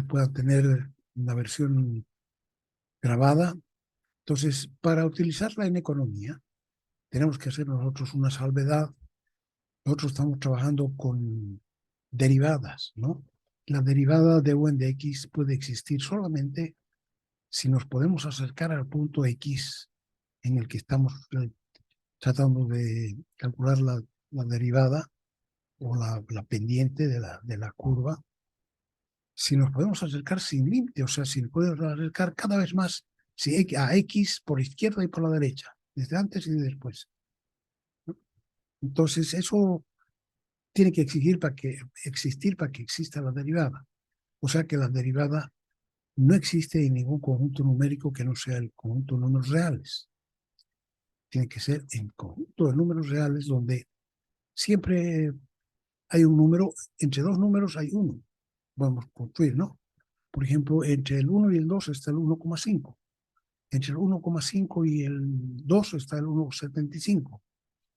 puedan tener una versión grabada. Entonces, para utilizarla en economía, tenemos que hacer nosotros una salvedad. Nosotros estamos trabajando con derivadas, ¿no? La derivada de U en de X puede existir solamente si nos podemos acercar al punto X en el que estamos tratando de calcular la derivada o la pendiente de la curva. Si nos podemos acercar sin límite, o sea, si nos podemos acercar cada vez más a X por izquierda y por la derecha, desde antes y después, ¿no? Entonces, eso tiene que existir para que exista la derivada. O sea que la derivada no existe en ningún conjunto numérico que no sea el conjunto de números reales. Tiene que ser en conjunto de números reales donde siempre hay un número, entre dos números hay uno. Vamos a construir, ¿no? Por ejemplo, entre el 1 y el 2 está el 1,5. Entre el 1,5 y el 2 está el 1,75.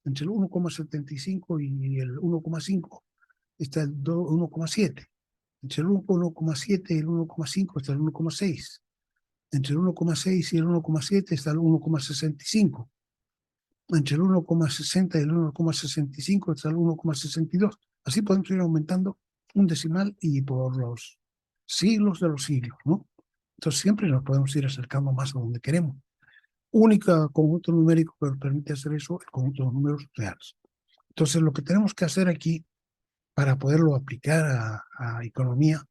Entre el 1,75 y el 1,5 está el 1,7. Entre el 1,7 y el 1,5 está el 1,6. Entre el 1,6 y el 1,7 está el 1,65. Entre el 1,60 y el 1,65 está el 1,62. Así podemos ir aumentando un decimal y por los siglos de los siglos, ¿no? Entonces siempre nos podemos ir acercando más a donde queremos. Único conjunto numérico que nos permite hacer eso, el conjunto de números reales. Entonces lo que tenemos que hacer aquí para poderlo aplicar a economía,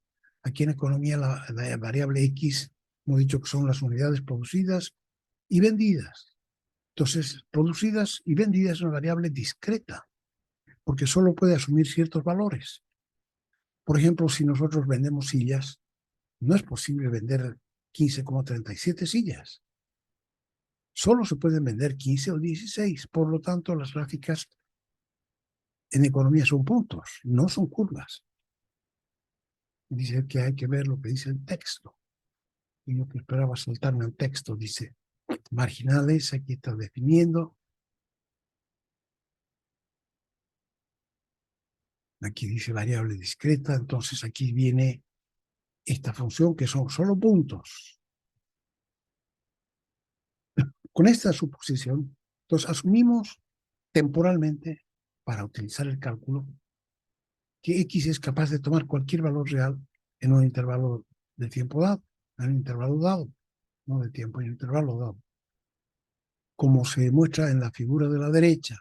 aquí en economía la variable X, hemos dicho que son las unidades producidas y vendidas. Entonces, producidas y vendidas es una variable discreta, porque solo puede asumir ciertos valores. Por ejemplo, si nosotros vendemos sillas, no es posible vender 15,37 sillas. Solo se pueden vender 15 o 16. Por lo tanto, las gráficas en economía son puntos, no son curvas. Dice que hay que ver lo que dice el texto. Y yo que esperaba saltarme el texto, dice marginales, aquí está definiendo. Aquí dice variable discreta, entonces aquí viene esta función que son solo puntos. Con esta suposición, entonces asumimos temporalmente, para utilizar el cálculo, que X es capaz de tomar cualquier valor real en un intervalo de tiempo dado, en un intervalo dado, no de tiempo, en un intervalo dado. Como se muestra en la figura de la derecha,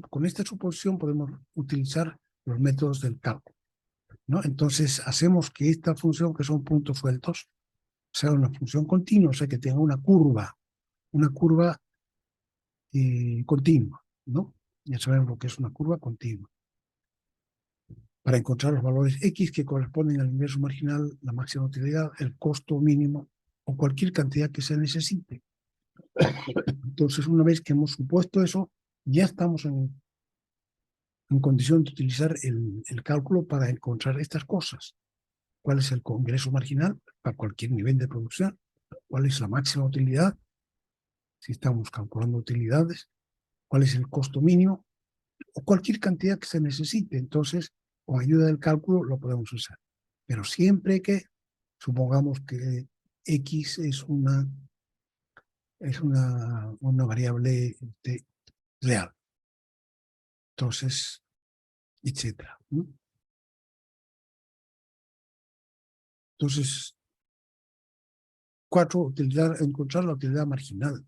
con esta suposición podemos utilizar los métodos del cálculo, ¿no? Entonces hacemos que esta función, que son puntos sueltos, sea una función continua, o sea que tenga una curva continua, ¿no? Ya sabemos lo que es una curva continua. Para encontrar los valores X que corresponden al ingreso marginal, la máxima utilidad, el costo mínimo o cualquier cantidad que se necesite. Entonces, una vez que hemos supuesto eso, ya estamos en condición de utilizar el cálculo para encontrar estas cosas. ¿Cuál es el ingreso marginal para cualquier nivel de producción? ¿Cuál es la máxima utilidad? Si estamos calculando utilidades. ¿Cuál es el costo mínimo? O cualquier cantidad que se necesite. Entonces, con ayuda del cálculo lo podemos usar. Pero siempre que supongamos que X es una variable real. Entonces, etcétera. Entonces, 4, encontrar la utilidad marginal.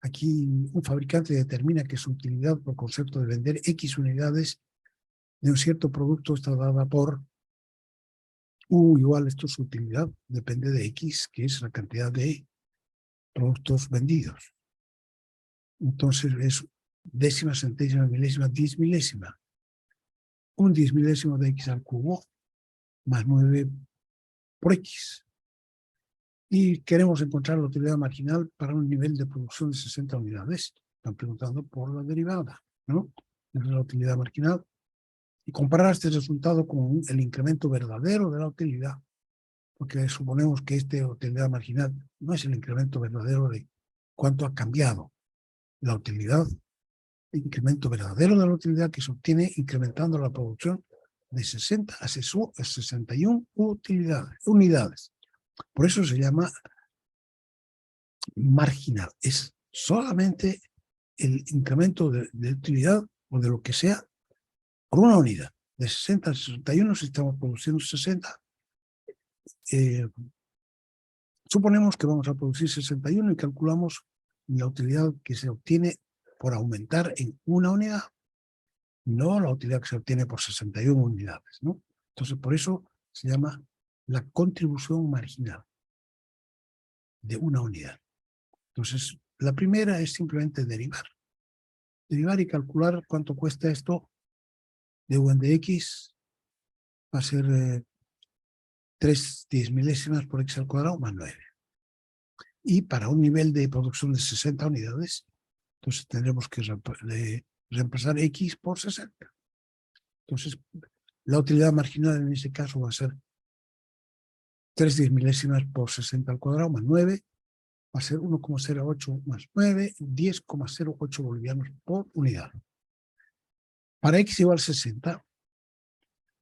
Aquí un fabricante determina que su utilidad por concepto de vender X unidades de un cierto producto está dada por U igual, esto es su utilidad, depende de X, que es la cantidad de productos vendidos. Entonces es décima, centésima, milésima, 10 milésima. Un 10 milésimo de X al cubo más 9 por X. Y queremos encontrar la utilidad marginal para un nivel de producción de 60 unidades. Están preguntando por la derivada, ¿no? Es la utilidad marginal. Y comparar este resultado con el incremento verdadero de la utilidad, porque suponemos que esta utilidad marginal no es el incremento verdadero de cuánto ha cambiado la utilidad, el incremento verdadero de la utilidad que se obtiene incrementando la producción de 60 a 61 unidades. Por eso se llama marginal. Es solamente el incremento de utilidad o de lo que sea por una unidad. De 60 a 61, si estamos produciendo 60, suponemos que vamos a producir 61 y calculamos la utilidad que se obtiene por aumentar en una unidad, no la utilidad que se obtiene por 61 unidades, ¿no? Entonces, por eso se llama la contribución marginal de una unidad. Entonces, la primera es simplemente derivar. Derivar y calcular cuánto cuesta esto de U de X. Va a ser 3 10 milésimas por X al cuadrado más 9. Y para un nivel de producción de 60 unidades, entonces tendremos que reemplazar X por 60. Entonces, la utilidad marginal en ese caso va a ser 3 10 milésimas por 60 al cuadrado más 9, va a ser 1,08 más 9, 10,08 bolivianos por unidad. Para X igual 60,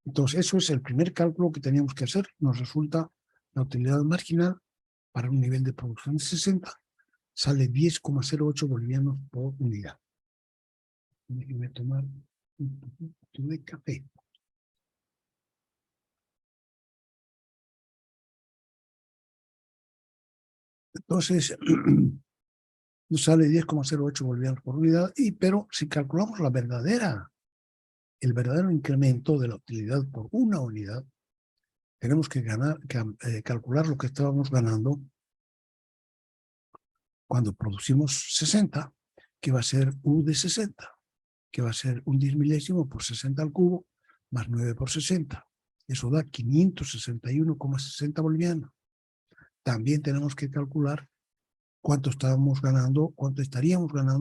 entonces eso es el primer cálculo que teníamos que hacer. Nos resulta la utilidad marginal para un nivel de producción de 60, sale 10,08 bolivianos por unidad. Déjenme tomar un poquito de café. Entonces, nos sale 10,08 bolivianos por unidad, pero si calculamos el verdadero incremento de la utilidad por una unidad, tenemos que calcular lo que estábamos ganando cuando producimos 60, que va a ser U de 60, que va a ser un 10 milésimo por 60 al cubo, más 9 por 60. Eso da 561,60 bolivianos. También tenemos que calcular cuánto estaríamos ganando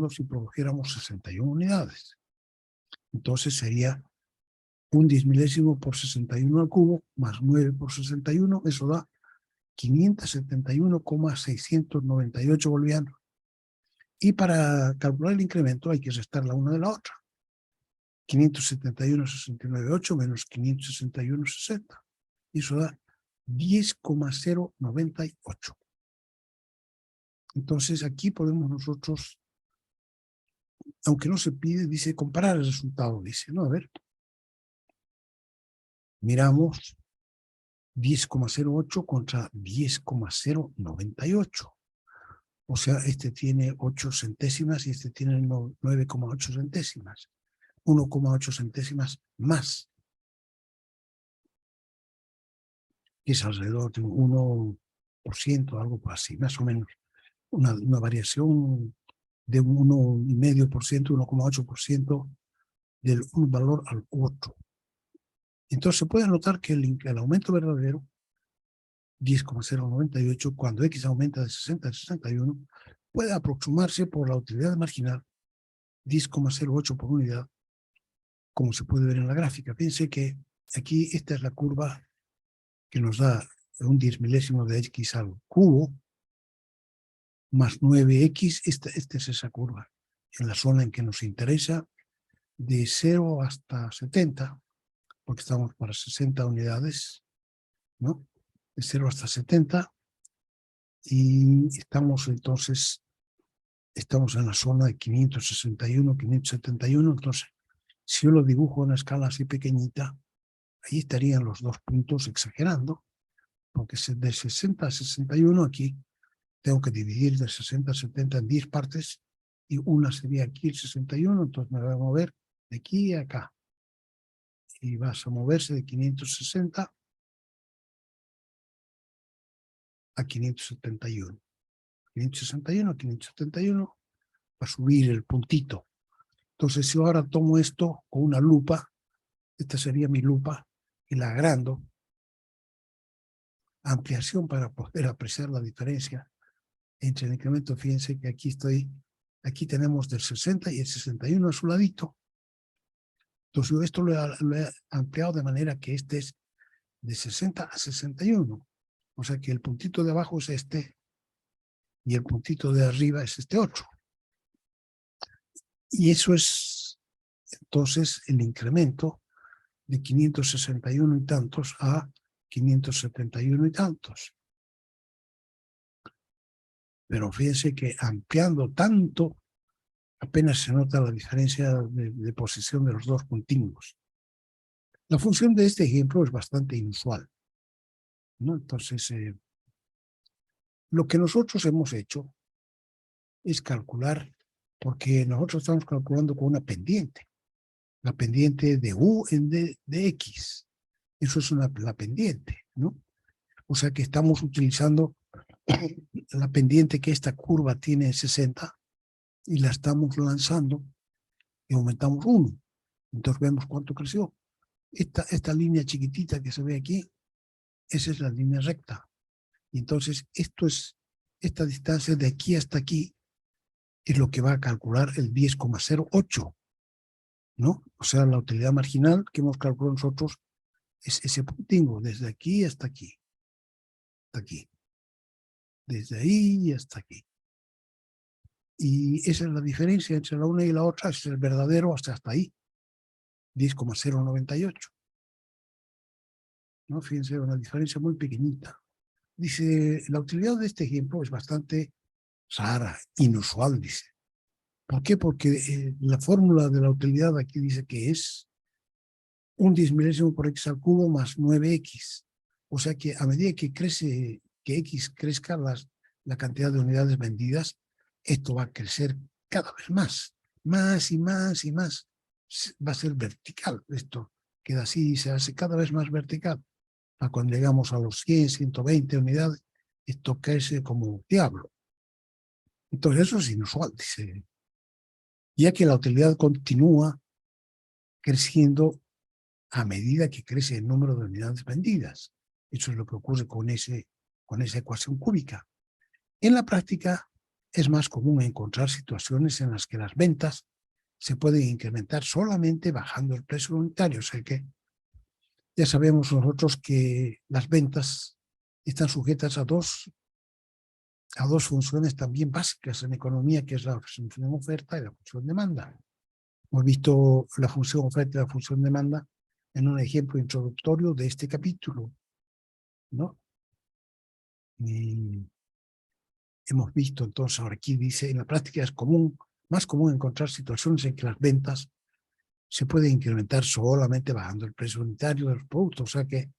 si produjéramos 61 unidades. Entonces sería un 10 milésimo por 61 al cubo, más 9 por 61, eso da 571,698 bolivianos. Y para calcular el incremento hay que restar la una de la otra. 571,698 menos 561,60. Y eso da 10,098. Entonces aquí podemos nosotros, aunque no se pide, dice comparar el resultado, dice, ¿no? A ver. Miramos 10,08 contra 10,098. O sea, este tiene 8 centésimas y este tiene 9,8 centésimas. 1,8 centésimas más. Que es alrededor de un 1%, algo así, más o menos. Una variación de un 1,5%, 1,8% del un valor al otro. Entonces se puede notar que el aumento verdadero, 10,098, cuando X aumenta de 60 a 61, puede aproximarse por la utilidad marginal, 10,08 por unidad, como se puede ver en la gráfica. Piense que aquí esta es la curva que nos da un 10 milésimo de X al cubo, más 9X, esta es esa curva, en la zona en que nos interesa, de 0 hasta 70, porque estamos para 60 unidades, ¿no? De 0 hasta 70, y estamos entonces, estamos en la zona de 561, 571, entonces, si yo lo dibujo en una escala así pequeñita, ahí estarían los dos puntos exagerando, porque de 60 a 61 aquí tengo que dividir de 60 a 70 en 10 partes, y una sería aquí el 61, entonces me voy a mover de aquí a acá. Y vas a moverse de 560 a 571. 561 a 571 va a subir el puntito. Entonces, si yo ahora tomo esto con una lupa, esta sería mi lupa, y la agrando, ampliación para poder apreciar la diferencia entre el incremento. Fíjense que aquí tenemos del 60 y el 61 a su ladito. Entonces yo esto lo he ampliado de manera que este es de 60 a 61. O sea que el puntito de abajo es este y el puntito de arriba es este otro. Y eso es entonces el incremento de 561 y tantos a 571 y tantos. Pero fíjense que ampliando tanto, apenas se nota la diferencia de posición de los dos continuos. La función de este ejemplo es bastante inusual, ¿no? Entonces, lo que nosotros hemos hecho es calcular, porque nosotros estamos calculando con una pendiente, la pendiente de U en D de X. Eso es la pendiente, ¿no? O sea que estamos utilizando la pendiente que esta curva tiene en 60 y la estamos lanzando y aumentamos 1. Entonces vemos cuánto creció. Esta línea chiquitita que se ve aquí, esa es la línea recta. Y entonces esta distancia de aquí hasta aquí es lo que va a calcular el 10,08, ¿no? O sea, la utilidad marginal que hemos calculado nosotros es ese puntingo, desde aquí hasta aquí. Hasta aquí. Desde ahí hasta aquí. Y esa es la diferencia entre la una y la otra, es el verdadero hasta ahí, 10,098. ¿No? Fíjense, una diferencia muy pequeñita. Dice, la utilidad de este ejemplo es bastante rara, inusual, dice. ¿Por qué? Porque la fórmula de la utilidad aquí dice que es un 10 milésimo por x al cubo más 9x. O sea que a medida que crece, que x crezca la cantidad de unidades vendidas, esto va a crecer cada vez más y más y más. Va a ser vertical. Esto queda así y se hace cada vez más vertical. Cuando llegamos a los 100, 120 unidades, esto crece como diablo. Entonces eso es inusual, dice. Ya que la utilidad continúa creciendo a medida que crece el número de unidades vendidas. Eso es lo que ocurre con esa ecuación cúbica. En la práctica es más común encontrar situaciones en las que las ventas se pueden incrementar solamente bajando el precio unitario. O sea que ya sabemos nosotros que las ventas están sujetas a dos funciones también básicas en economía, que es la función oferta y la función demanda. Hemos visto la función oferta y la función demanda en un ejemplo introductorio de este capítulo, ¿no? Y hemos visto entonces, ahora aquí dice, en la práctica es más común encontrar situaciones en que las ventas se pueden incrementar solamente bajando el precio unitario de los productos. O sea que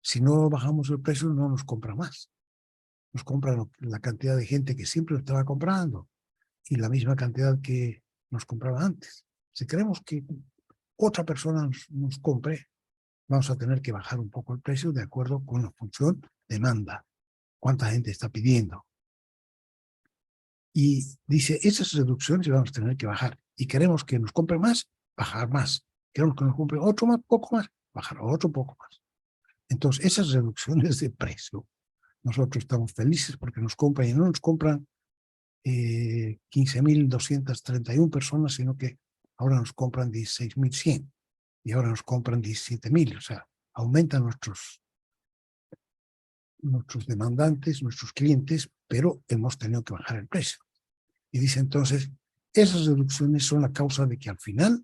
si no bajamos el precio no nos compra más. Nos compra la cantidad de gente que siempre lo estaba comprando y la misma cantidad que nos compraba antes. Si queremos que otra persona nos compre, vamos a tener que bajar un poco el precio de acuerdo con la función demanda. ¿Cuánta gente está pidiendo? Y dice, esas reducciones vamos a tener que bajar. Y queremos que nos compre más, bajar más. Queremos que nos compre otro más, poco más, bajar otro poco más. Entonces, esas reducciones de precio, nosotros estamos felices porque nos compran y no nos compran 15.231 personas, sino que ahora nos compran 16.100 y ahora nos compran 17.000. O sea, aumentan nuestros demandantes, nuestros clientes, pero hemos tenido que bajar el precio. Y dice entonces, esas reducciones son la causa de que al final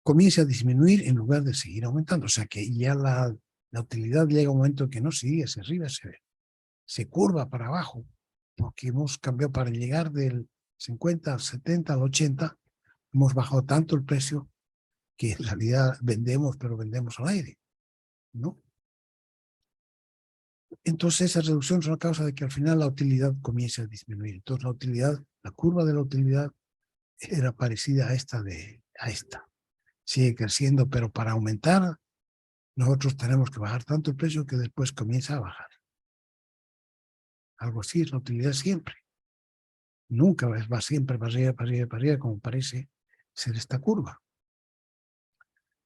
comience a disminuir en lugar de seguir aumentando. O sea que ya la utilidad llega a un momento que no sigue hacia arriba, se curva para abajo, porque hemos cambiado para llegar del 50 al 70 al 80, hemos bajado tanto el precio que en realidad vendemos, pero vendemos al aire, ¿no? Entonces esa reducción es una causa de que al final la utilidad comience a disminuir. Entonces la curva de la utilidad era parecida a esta. Sigue creciendo, pero para aumentar nosotros tenemos que bajar tanto el precio que después comienza a bajar. Algo así es la utilidad siempre. Nunca va siempre para arriba, para arriba, para arriba, como parece ser esta curva.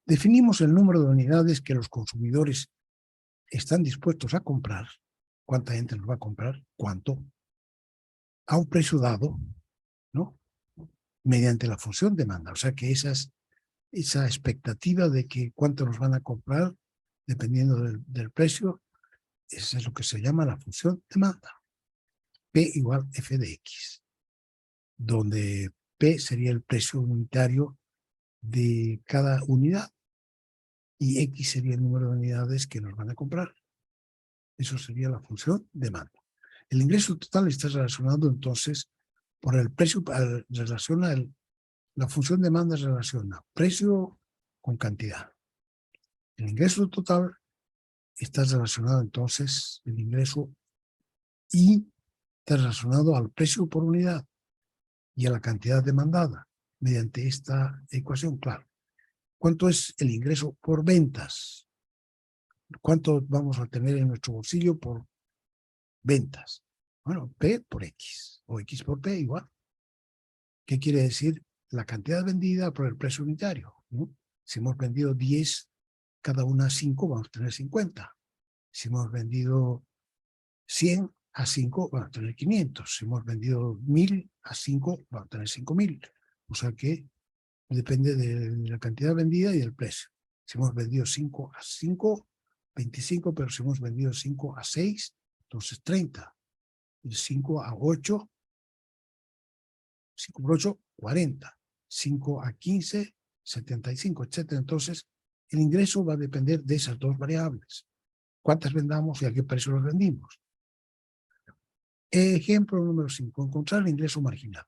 Definimos el número de unidades que los consumidores están dispuestos a comprar. ¿Cuánta gente nos va a comprar? ¿Cuánto? A un precio dado, ¿no? Mediante la función demanda. O sea que esa expectativa de que cuánto nos van a comprar, dependiendo del precio, eso es lo que se llama la función demanda. P igual F de X, donde P sería el precio unitario de cada unidad y X sería el número de unidades que nos van a comprar. Eso sería la función demanda. El ingreso total está relacionado entonces por el precio, la función demanda relaciona precio con cantidad. El ingreso total está relacionado entonces, el ingreso y está relacionado al precio por unidad y a la cantidad demandada mediante esta ecuación, claro. ¿Cuánto es el ingreso por ventas? ¿Cuánto vamos a tener en nuestro bolsillo por ventas? Bueno, P por X o X por P igual. ¿Qué quiere decir? La cantidad vendida por el precio unitario, ¿no? Si hemos vendido 10, cada una 5, vamos a tener 50. Si hemos vendido 100 a 5, vamos a tener 500. Si hemos vendido 1000 a 5, vamos a tener 5000. O sea que depende de la cantidad vendida y del precio. Si hemos vendido 5 a 5, 25, pero si hemos vendido 5 a 6, entonces 30. De 5 a 8, 5 por 8, 40. 5 a 15, 75, etc. Entonces, el ingreso va a depender de esas dos variables. ¿Cuántas vendamos y a qué precio los vendimos? Ejemplo número 5. Encontrar el ingreso marginal.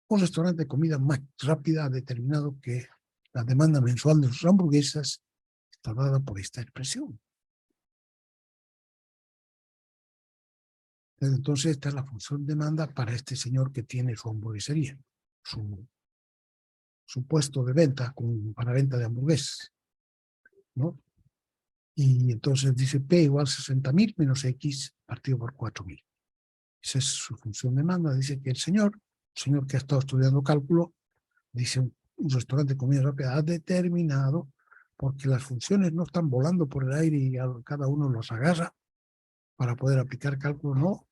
Un restaurante de comida más rápida ha determinado que la demanda mensual de sus hamburguesas está dada por esta expresión. Entonces, esta es la función demanda para este señor que tiene su hamburguesería, su puesto de venta para venta de hamburguesas, ¿no? Y entonces dice P igual 60.000 menos X partido por 4.000. Esa es su función demanda. Dice que el señor que ha estado estudiando cálculo, dice un restaurante de comida rápida ha determinado, porque las funciones no están volando por el aire y cada uno los agarra para poder aplicar cálculo, no.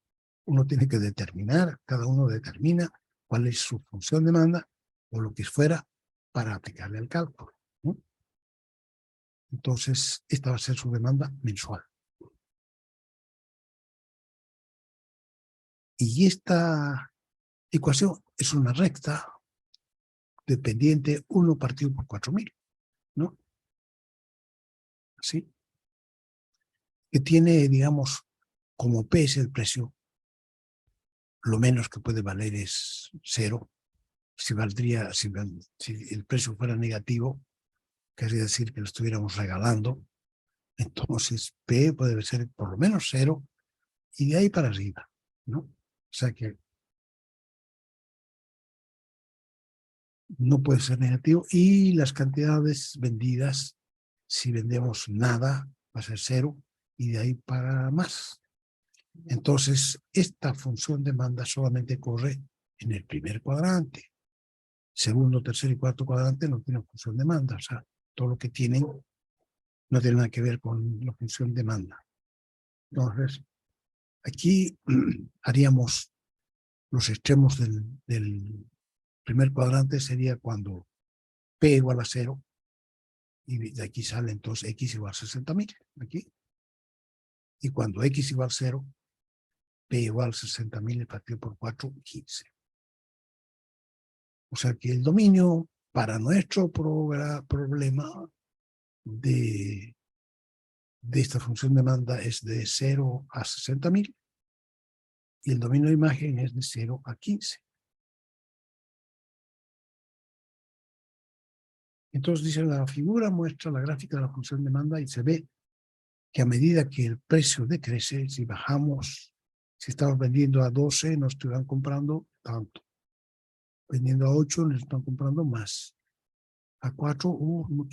Uno tiene que determinar, cada uno determina cuál es su función demanda o lo que fuera para aplicarle el cálculo, ¿no? Entonces, esta va a ser su demanda mensual. Y esta ecuación es una recta dependiente 1 partido por 4.000, ¿no? Así. Que tiene, digamos, como P es el precio, lo menos que puede valer es 0. Si el precio fuera negativo, querría decir que lo estuviéramos regalando. Entonces, P puede ser por lo menos 0 y de ahí para arriba, ¿no? O sea que no puede ser negativo. Y las cantidades vendidas, si vendemos nada, va a ser 0 y de ahí para más. Entonces, esta función demanda solamente corre en el primer cuadrante. Segundo, tercer y cuarto cuadrante no tienen función demanda. O sea, todo lo que tienen no tiene nada que ver con la función demanda. Entonces, aquí haríamos los extremos del primer cuadrante, sería cuando P igual a 0, y de aquí sale entonces X igual a 60.000, aquí. Y cuando X igual a 0, P igual a 60.000 partido por 4, 15. O sea que el dominio para nuestro problema de esta función demanda es de 0 a 60.000 y el dominio de imagen es de 0 a 15. Entonces dice, la figura muestra la gráfica de la función demanda y se ve que a medida que el precio decrece, si bajamos, si estamos vendiendo a 12, nos están comprando tanto. Vendiendo a 8, nos están comprando más. A 4,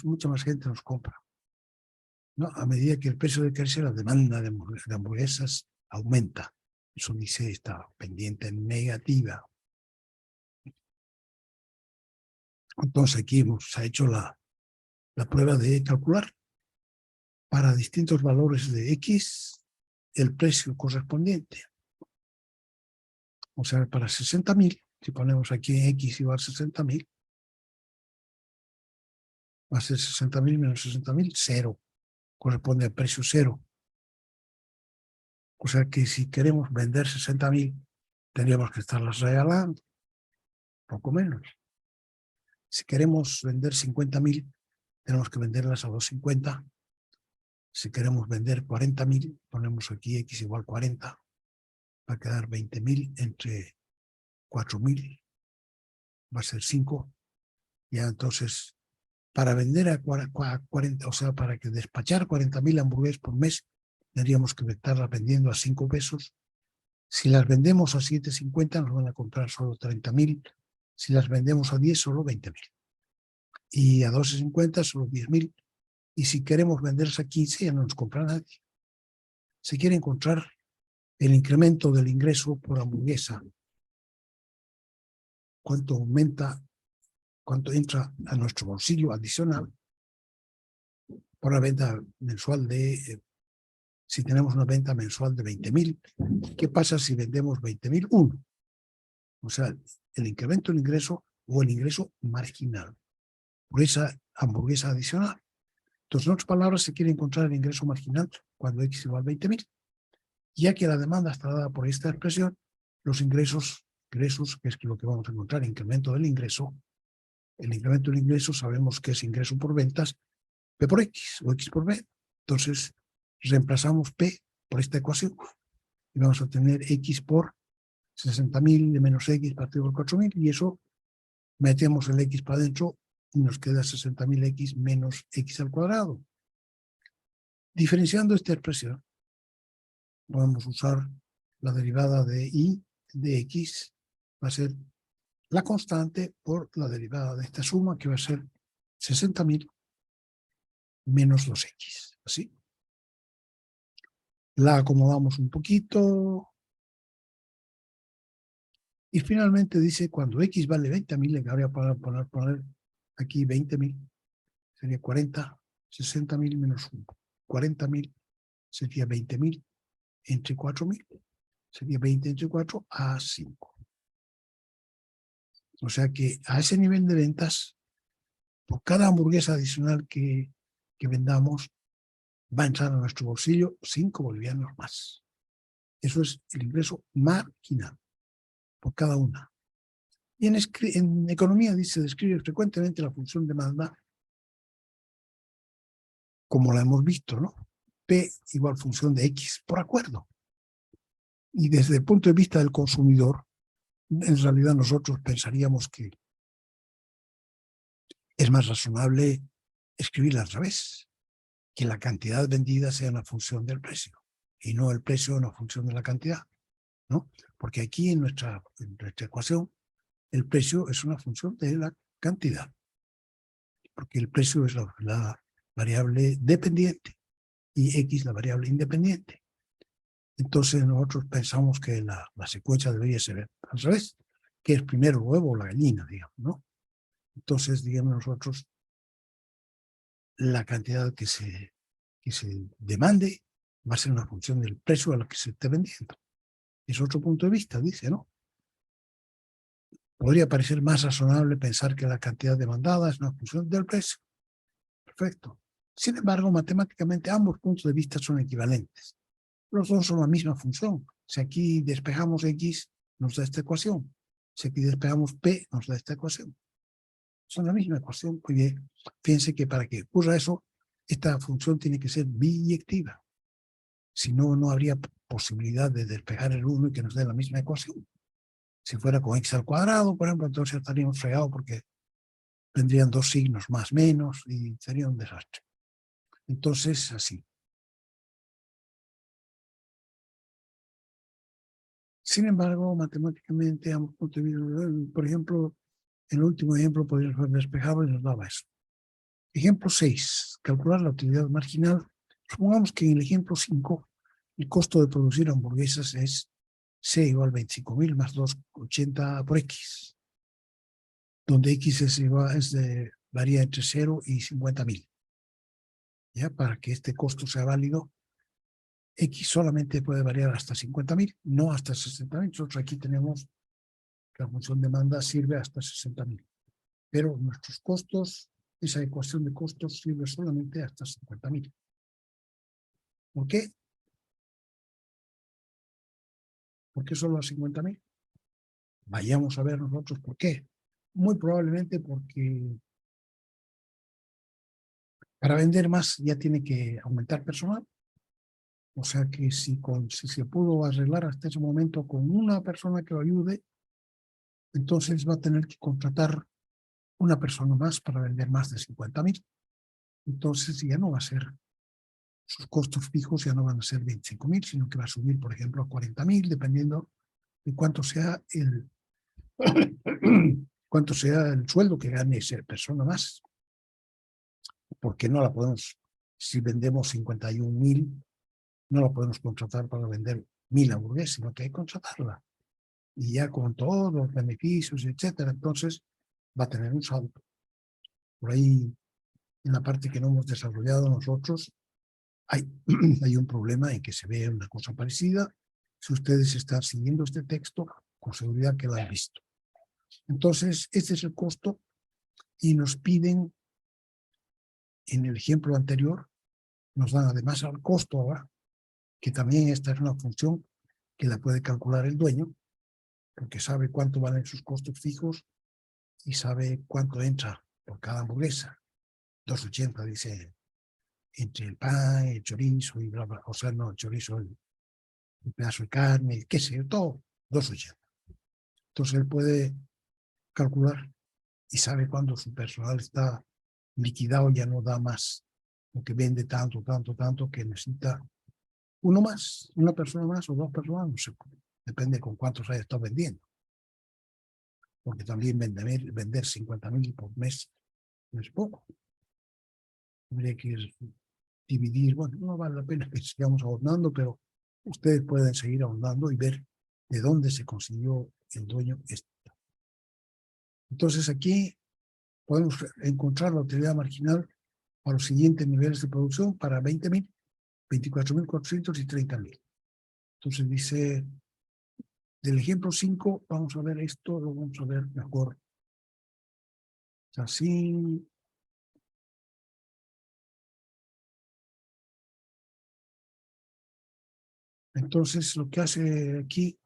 mucha más gente nos compra, ¿no? A medida que el precio decrece, la demanda de hamburguesas aumenta. Eso dice esta pendiente negativa. Entonces aquí se ha hecho la prueba de calcular para distintos valores de X el precio correspondiente. O sea, para 60.000, si ponemos aquí X igual a 60.000, va a ser 60.000 menos 60.000, 0. Corresponde al precio 0. O sea que si queremos vender 60.000, tendríamos que estarlas regalando, poco menos. Si queremos vender 50.000, tenemos que venderlas a 2,50. Si queremos vender 40.000, ponemos aquí X igual 40. Va a quedar 20.000 entre 4.000. Va a ser 5. Ya entonces, para vender a 40, o sea, para que despachar 40.000 hamburguesas por mes, tendríamos que estarlas vendiendo a 5 pesos. Si las vendemos a 7,50, nos van a comprar solo 30.000. Si las vendemos a 10, solo 20.000. Y a 12,50, solo 10.000. Y si queremos venderse a 15, ya no nos compra nadie. Se quiere encontrar el incremento del ingreso por hamburguesa. Cuánto aumenta, cuánto entra a nuestro bolsillo adicional por la venta mensual de, si tenemos una venta mensual de 20.000, ¿qué pasa si vendemos 20.000? 1. O sea, el incremento del ingreso o el ingreso marginal por esa hamburguesa adicional. Entonces, en otras palabras, se quiere encontrar el ingreso marginal cuando X igual a 20.000. Ya que la demanda está dada por esta expresión, los ingresos, que es lo que vamos a encontrar, incremento del ingreso. El incremento del ingreso sabemos que es ingreso por ventas, P por X o X por B. Entonces, reemplazamos P por esta ecuación y vamos a tener X por 60.000 de menos X partido por 4.000, y eso metemos el X para adentro y nos queda 60.000X menos X al cuadrado. Diferenciando esta expresión, podemos usar la derivada de Y de X, va a ser la constante por la derivada de esta suma, que va a ser 60.000 menos 2X. Así. La acomodamos un poquito. Y finalmente dice, cuando X vale 20.000, le voy a poner aquí 20.000, sería 40, 60.000 menos 1. 40.000 sería 20.000 entre 4.000. Sería 20 entre 4 a 5. O sea que a ese nivel de ventas, por cada hamburguesa adicional que vendamos, va a entrar a nuestro bolsillo 5 bolivianos más. Eso es el ingreso marginal por cada una. Y en economía se describe frecuentemente la función demanda como la hemos visto, ¿no? P igual función de X por acuerdo. Y desde el punto de vista del consumidor, en realidad nosotros pensaríamos que es más razonable escribirla al revés, que la cantidad vendida sea una función del precio y no el precio una función de la cantidad, ¿no? Porque aquí en nuestra ecuación el precio es una función de la cantidad, porque el precio es la variable dependiente y X la variable independiente. Entonces nosotros pensamos que la secuencia debería ser al revés, que es primero el huevo o la gallina, digamos, ¿no? Entonces, digamos nosotros, la cantidad que se demande va a ser una función del precio a lo que se esté vendiendo. Es otro punto de vista, dice, ¿no? Podría parecer más razonable pensar que la cantidad demandada es una función del precio. Perfecto. Sin embargo, matemáticamente ambos puntos de vista son equivalentes. Los dos son la misma función. Si aquí despejamos X, nos da esta ecuación. Si aquí despejamos P, nos da esta ecuación. Son la misma ecuación. Muy bien. Fíjense que para que ocurra eso, esta función tiene que ser biyectiva. Si no, no habría posibilidad de despejar el 1 y que nos dé la misma ecuación. Si fuera con X al cuadrado, por ejemplo, entonces estaríamos fregados porque tendrían dos signos más menos y sería un desastre. Entonces, así. Sin embargo, matemáticamente, por ejemplo, el último ejemplo podría ser despejado y nos daba eso. Ejemplo 6. Calcular la utilidad marginal. Supongamos que en el ejemplo 5, el costo de producir hamburguesas es C igual a 25.000 más 2,80 por X, donde X varía entre 0 y 50.000. ¿Ya? Para que este costo sea válido, X solamente puede variar hasta 50.000, no hasta 60.000. Nosotros aquí tenemos que la función demanda sirve hasta 60.000. Pero nuestros costos, esa ecuación de costos sirve solamente hasta 50.000. ¿Por qué? ¿Por qué solo a 50.000? Vayamos a ver nosotros por qué. muy probablemente porque para vender más ya tiene que aumentar personal. O sea que si se pudo arreglar hasta ese momento con una persona que lo ayude, entonces va a tener que contratar una persona más para vender más de 50.000. Entonces ya no va a ser, sus costos fijos ya no van a ser 25.000, sino que va a subir, por ejemplo, a 40.000, dependiendo de cuánto sea cuánto sea el sueldo que gane esa persona más. Porque no la podemos, si vendemos 51.000, no la podemos contratar para vender 1.000 hamburguesas, sino que hay que contratarla. Y ya con todos los beneficios, etcétera, entonces va a tener un salto. Por ahí, en la parte que no hemos desarrollado nosotros, hay un problema en que se ve una cosa parecida. Si ustedes están siguiendo este texto, con seguridad que lo han visto. Entonces, este es el costo y nos piden, en el ejemplo anterior, nos dan además al costo ahora, que también esta es una función que la puede calcular el dueño, porque sabe cuánto valen sus costos fijos y sabe cuánto entra por cada hamburguesa. 2,80 dice, entre el pan, el chorizo y bla, bla. O sea, no, el chorizo, el pedazo de carne, qué sé yo, todo, 2,80. Entonces él puede calcular y sabe cuándo su personal está liquidado, ya no da más, porque vende tanto, tanto, tanto, que necesita uno más, una persona más o dos personas, no sé, depende con cuántos haya estado vendiendo. Porque también vender 50.000 por mes no es poco. Habría que dividir, bueno, no vale la pena que sigamos ahondando, pero ustedes pueden seguir ahondando y ver de dónde se consiguió el dueño esto. Entonces aquí podemos encontrar la utilidad marginal para los siguientes niveles de producción para 20.000, 24.400 y 30.000. Entonces dice, del ejemplo 5, vamos a ver esto, lo vamos a ver mejor. Así. Entonces, lo que hace aquí,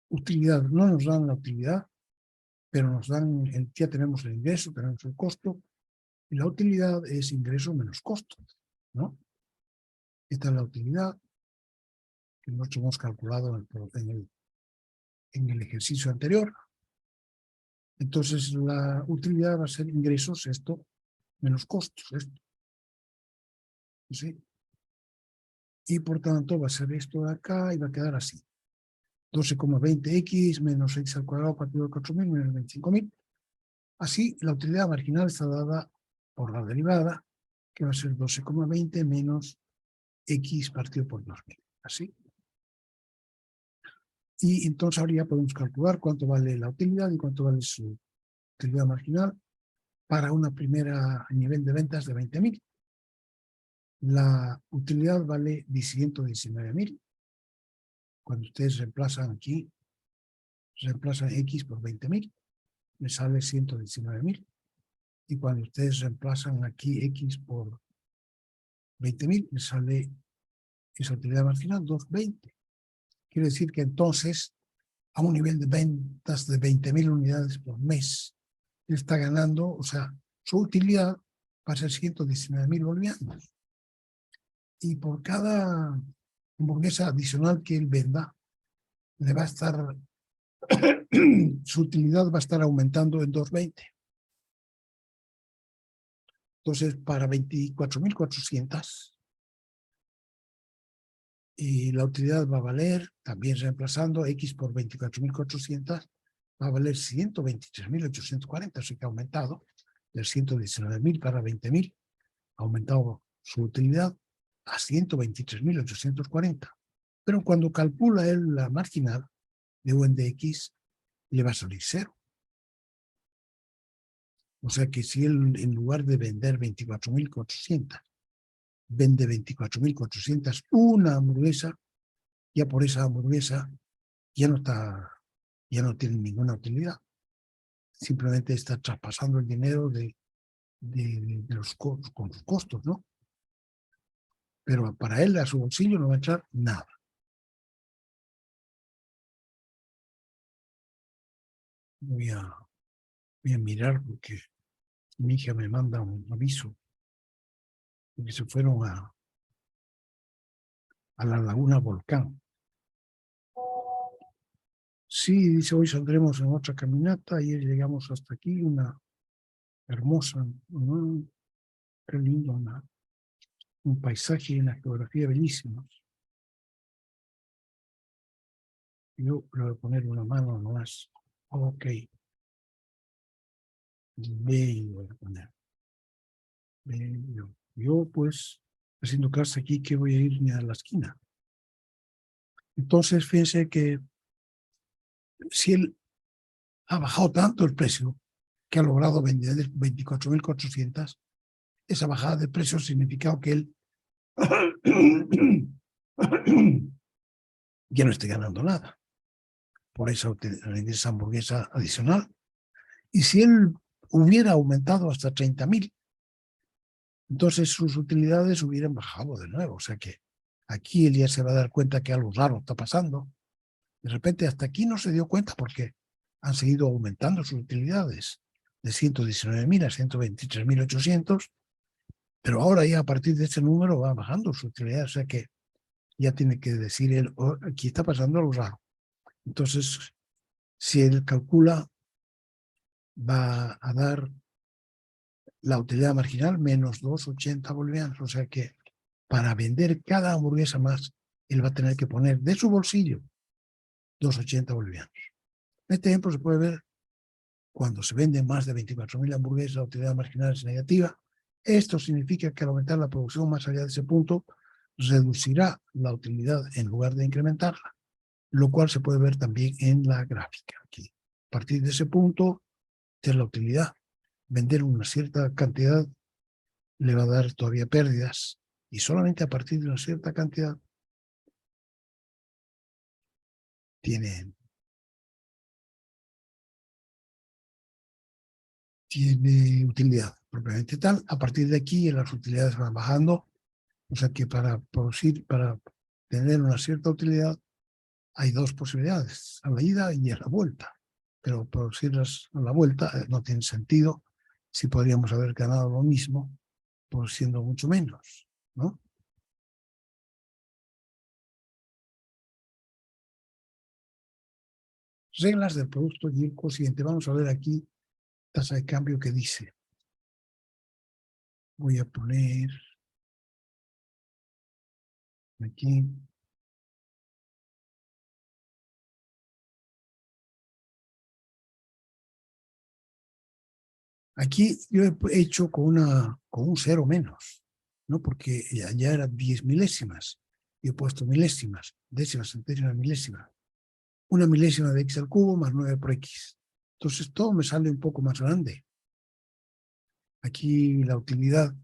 utilidad, no nos dan la utilidad, pero nos dan, ya tenemos el ingreso, tenemos el costo, y la utilidad es ingreso menos costo, ¿no? Esta es la utilidad que nosotros hemos calculado en el ejercicio anterior. Entonces, la utilidad va a ser ingresos, esto, menos costos, esto. ¿Sí? Y por tanto, va a ser esto de acá y va a quedar así. 12,20x menos x al cuadrado partido de 4.000 menos 25.000. Así, la utilidad marginal está dada por la derivada, que va a ser 12,20 menos x partido por 2.000. Así. Y entonces ahora ya podemos calcular cuánto vale la utilidad y cuánto vale su utilidad marginal para una primera nivel de ventas de 20.000. La utilidad vale 119.000. Cuando ustedes reemplazan aquí, reemplazan x por 20.000, les sale 119.000. Y cuando ustedes reemplazan aquí x por 20.000, les sale esa utilidad marginal, 220. Quiere decir que entonces, a un nivel de ventas de 20.000 unidades por mes, él está ganando, o sea, su utilidad va a ser 119.000 bolivianos. Y por cada hamburguesa adicional que él venda, le va a estar, su utilidad va a estar aumentando en 220. Entonces, para 24.400, y la utilidad va a valer, también reemplazando x por 24.400, va a valer 123.840, así que ha aumentado de 119.000 para 20.000, ha aumentado su utilidad a 123.840. Pero cuando calcula él la marginal de U de X, le va a salir cero. O sea que si él, en lugar de vender 24.400, vende 24.400 una hamburguesa, ya por esa hamburguesa ya no tiene ninguna utilidad. Simplemente está traspasando el dinero de los con los costos, ¿no? Pero para él, a su bolsillo, no va a echar nada. voy a mirar porque mi hija me manda un aviso porque se fueron a la Laguna Volcán. Sí, dice, hoy saldremos en otra caminata. Ayer llegamos hasta aquí, una hermosa, qué lindo, un paisaje y una geografía bellísimos. Yo le voy a poner una mano nomás. Ok. Bello voy a poner. Bello. Yo, pues, haciendo clase aquí, que voy a irme a la esquina. Entonces, fíjense que si él ha bajado tanto el precio, que ha logrado vender 24.400, esa bajada de precio ha significado que él ya no esté ganando nada por esa hamburguesa adicional. Y si él hubiera aumentado hasta 30.000, entonces sus utilidades hubieran bajado de nuevo. O sea que aquí él ya se va a dar cuenta que algo raro está pasando. De repente hasta aquí no se dio cuenta porque han seguido aumentando sus utilidades de 119.000 a 123.800, pero ahora ya a partir de ese número va bajando su utilidad. O sea que ya tiene que decir él, oh, aquí está pasando algo raro. Entonces, si él calcula, va a dar la utilidad marginal menos 2,80 bolivianos. O sea que para vender cada hamburguesa más, él va a tener que poner de su bolsillo 2,80 bolivianos. En este ejemplo se puede ver cuando se venden más de 24.000 hamburguesas, la utilidad marginal es negativa. Esto significa que al aumentar la producción más allá de ese punto, reducirá la utilidad en lugar de incrementarla, lo cual se puede ver también en la gráfica. Aquí, a partir de ese punto, de la utilidad, vender una cierta cantidad le va a dar todavía pérdidas, y solamente a partir de una cierta cantidad tiene utilidad propiamente tal. A partir de aquí las utilidades van bajando, o sea que para producir, para tener una cierta utilidad, hay dos posibilidades, a la ida y a la vuelta, pero producirlas a la vuelta no tiene sentido si podríamos haber ganado lo mismo produciendo mucho menos, ¿no? Reglas del producto y el cociente. Vamos a ver aquí tasa de cambio que dice. Voy a poner aquí. Aquí yo he hecho con un cero menos, ¿no? Porque ya eran 10 milésimas. Yo he puesto milésimas, décimas, centésimas, milésimas. Una milésima de x al cubo más 9 por x. Entonces todo me sale un poco más grande. Aquí la utilidad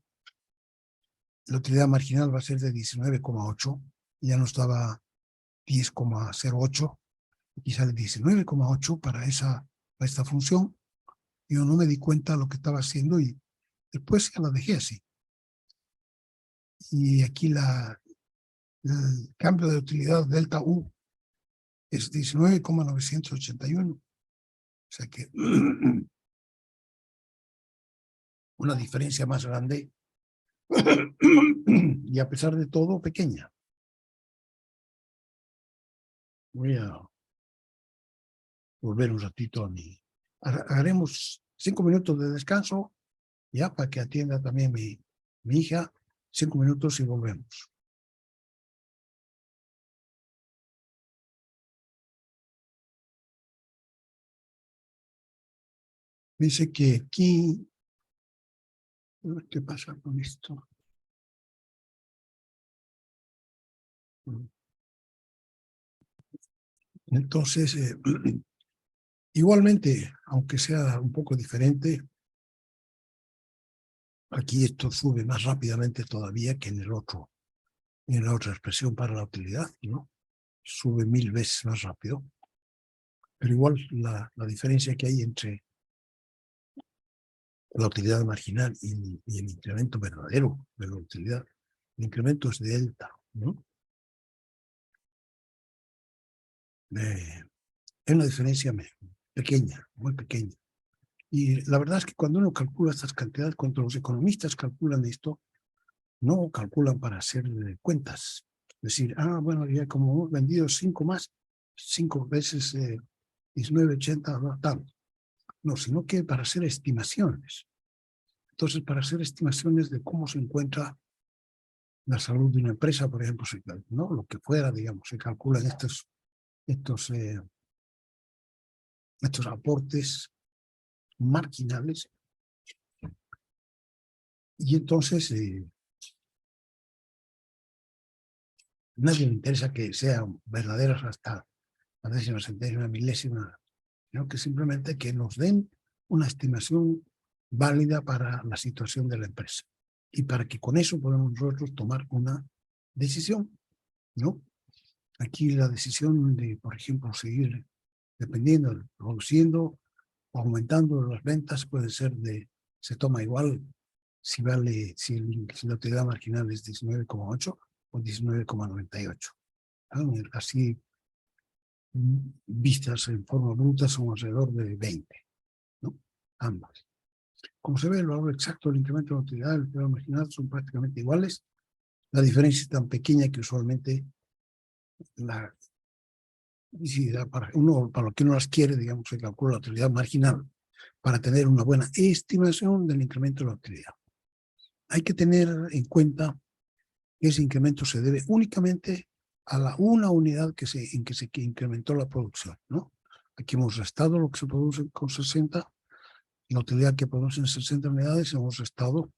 marginal va a ser de 19,8. Ya no estaba 10,08. Aquí sale 19,8 para esta función. Yo no me di cuenta de lo que estaba haciendo y después ya la dejé así. Y aquí el cambio de utilidad delta U es 19,981. O sea que una diferencia más grande y a pesar de todo pequeña. Voy a volver un ratito a mi... Haremos 5 minutos de descanso ya para que atienda también mi hija. 5 minutos y volvemos. Dice que aquí... ¿Qué pasa con esto? Entonces, igualmente, aunque sea un poco diferente, aquí esto sube más rápidamente todavía que en la otra expresión para la utilidad, ¿no? Sube 1000 veces más rápido. Pero igual la diferencia que hay entre la utilidad marginal y el incremento verdadero de la utilidad, el incremento es delta, ¿no? Es una diferencia pequeña, muy pequeña. Y la verdad es que cuando uno calcula estas cantidades, cuando los economistas calculan esto, no calculan para hacer cuentas. Es decir, bueno, ya como hemos vendido 5 más, 5 veces 19,80, no, tal. No, sino que para hacer estimaciones. Entonces, para hacer estimaciones de cómo se encuentra la salud de una empresa, por ejemplo, ¿no? Lo que fuera, digamos, se calculan estos aportes marginales. Y entonces, nadie le interesa que sean verdaderas hasta la décima centésima, una milésima, sino que simplemente que nos den una estimación válida para la situación de la empresa. Y para que con eso podamos nosotros tomar una decisión, ¿no? Aquí la decisión de, por ejemplo, seguir dependiendo, produciendo o aumentando las ventas puede ser se toma igual si la utilidad marginal es 19,8 o 19,98. Así, vistas en forma bruta, son alrededor de 20, ¿no? Ambas. Como se ve, el valor exacto del incremento de la utilidad y la utilidad marginal son prácticamente iguales. La diferencia es tan pequeña que usualmente para lo que uno las quiere, digamos, se calcula la utilidad marginal para tener una buena estimación del incremento de la utilidad. Hay que tener en cuenta que ese incremento se debe únicamente a una unidad en que se incrementó la producción, ¿no? Aquí hemos restado lo que se produce con 60, la utilidad que producen 60 unidades, hemos restado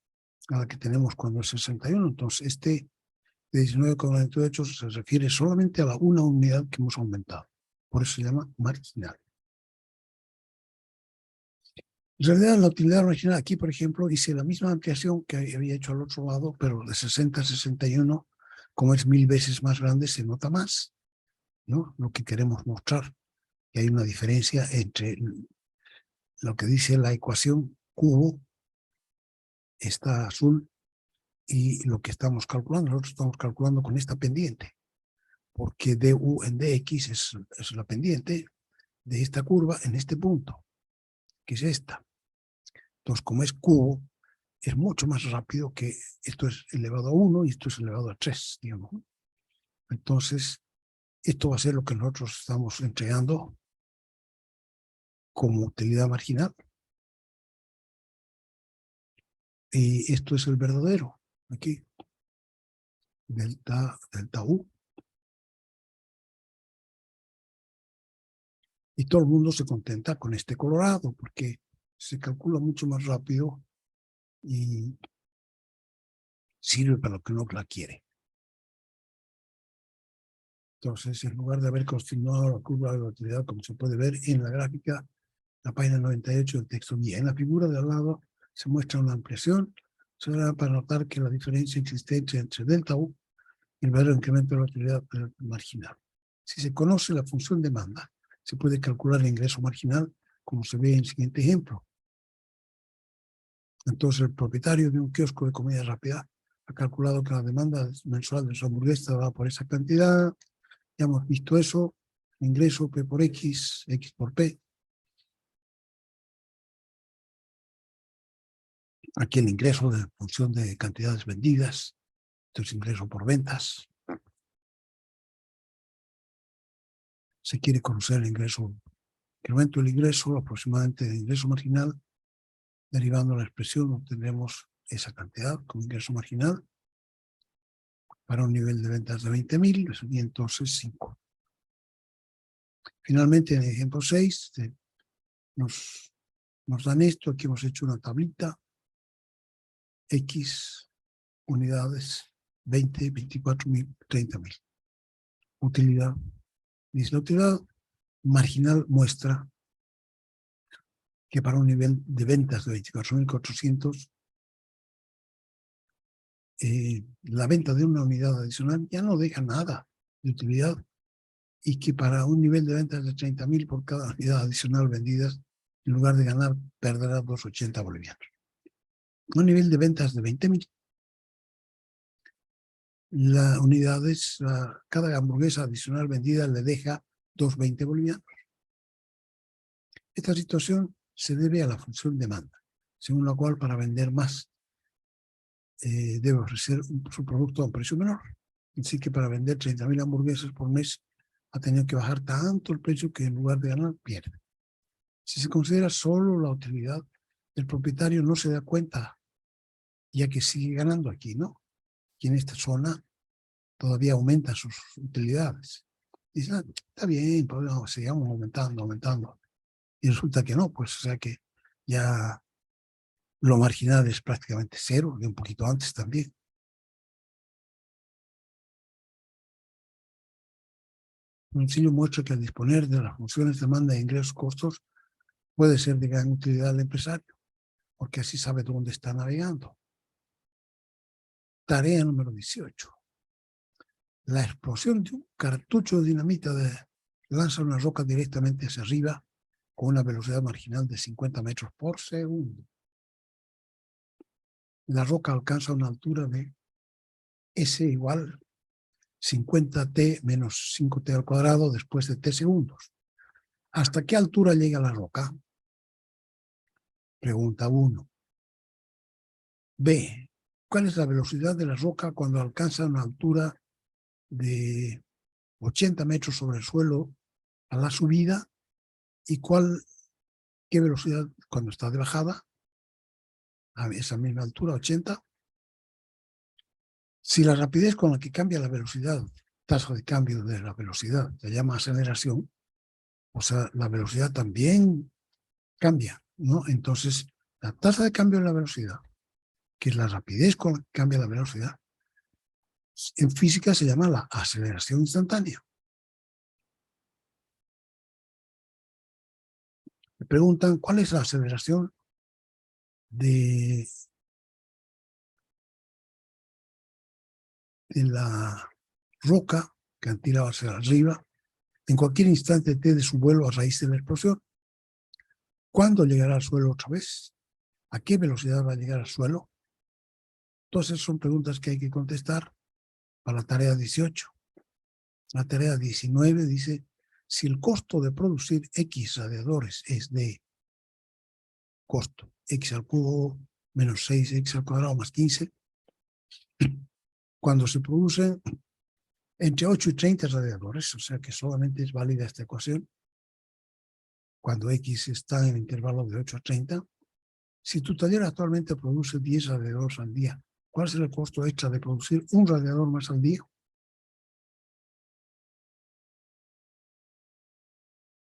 a la que tenemos cuando es 61. Entonces, este de 19,98 se refiere solamente a la una unidad que hemos aumentado. Por eso se llama marginal. En realidad, la utilidad marginal aquí, por ejemplo, hice la misma ampliación que había hecho al otro lado, pero de 60 a 61, como es 1000 veces más grande, se nota más, ¿no? Lo que queremos mostrar, que hay una diferencia entre lo que dice la ecuación cubo, está azul, y lo que estamos calculando. Nosotros estamos calculando con esta pendiente, porque du en dx es la pendiente de esta curva en este punto, que es esta. Entonces, como es cubo, es mucho más rápido que esto es elevado a 1 y esto es elevado a 3, digamos. Entonces, esto va a ser lo que nosotros estamos entregando como utilidad marginal. Y esto es el verdadero, aquí, delta U. Y todo el mundo se contenta con este colorado, porque se calcula mucho más rápido y sirve para lo que uno la quiere. Entonces, en lugar de haber continuado la curva de la utilidad, como se puede ver en la gráfica, la página 98 del texto guía. En la figura de al lado se muestra una ampliación. Será para notar que la diferencia existente entre delta U y el verdadero incremento de la utilidad marginal. Si se conoce la función demanda, se puede calcular el ingreso marginal, como se ve en el siguiente ejemplo. Entonces, el propietario de un kiosco de comida rápida ha calculado que la demanda mensual de su hamburguesa va por esa cantidad. Ya hemos visto eso. Ingreso P por X, X por P. Aquí el ingreso de función de cantidades vendidas. Esto es ingreso por ventas. Se quiere conocer el ingreso, incremento del ingreso, aproximadamente el ingreso marginal. Derivando la expresión, obtendremos esa cantidad como ingreso marginal para un nivel de ventas de 20.000 y entonces 5. Finalmente, en el ejemplo 6, nos dan esto. Aquí hemos hecho una tablita. X unidades, 20, 24.000, 30.000. Utilidad. Dice la utilidad marginal muestra que para un nivel de ventas de 24.400, la venta de una unidad adicional ya no deja nada de utilidad, y que para un nivel de ventas de 30.000 por cada unidad adicional vendidas, en lugar de ganar, perderá 2,80 bolivianos. Un nivel de ventas de 20.000, la unidad cada hamburguesa adicional vendida le deja 2,20 bolivianos. Esta situación se debe a la función demanda, según la cual para vender más debe ofrecer su producto a un precio menor. Así que para vender 30.000 hamburguesas por mes ha tenido que bajar tanto el precio que en lugar de ganar, pierde. Si se considera solo la utilidad, el propietario no se da cuenta, ya que sigue ganando aquí, ¿no? Y en esta zona todavía aumenta sus utilidades. Dice, ah, está bien, pues no, sigamos aumentando. Y resulta que no, pues o sea que ya lo marginal es prácticamente cero, y un poquito antes también. Un ensayo muestra que al disponer de las funciones demanda e ingresos costos puede ser de gran utilidad al empresario, porque así sabe dónde está navegando. Tarea número 18. La explosión de un cartucho de dinamita lanza una roca directamente hacia arriba con una velocidad marginal de 50 metros por segundo. La roca alcanza una altura de S igual 50t menos 5t al cuadrado después de t segundos. ¿Hasta qué altura llega la roca? Pregunta 1. B. ¿Cuál es la velocidad de la roca cuando alcanza una altura de 80 metros sobre el suelo a la subida? ¿Y qué velocidad cuando está de bajada? A esa misma altura, 80. Si la rapidez con la que cambia la velocidad, tasa de cambio de la velocidad, se llama aceleración, o sea, la velocidad también cambia, ¿no? Entonces, la tasa de cambio de la velocidad, que es la rapidez con la que cambia la velocidad, en física se llama la aceleración instantánea. Me preguntan, ¿cuál es la aceleración de la roca que han tirado hacia arriba en cualquier instante t de su vuelo a raíz de la explosión? ¿Cuándo llegará al suelo otra vez? ¿A qué velocidad va a llegar al suelo? Entonces son preguntas que hay que contestar para la tarea 18. La tarea 19 dice, si el costo de producir X radiadores es de costo X al cubo menos 6X al cuadrado más 15, cuando se producen entre 8 y 30 radiadores, o sea que solamente es válida esta ecuación, cuando X está en el intervalo de 8 a 30, si tu taller actualmente produce 10 radiadores al día, ¿cuál será el costo extra de producir un radiador más al día?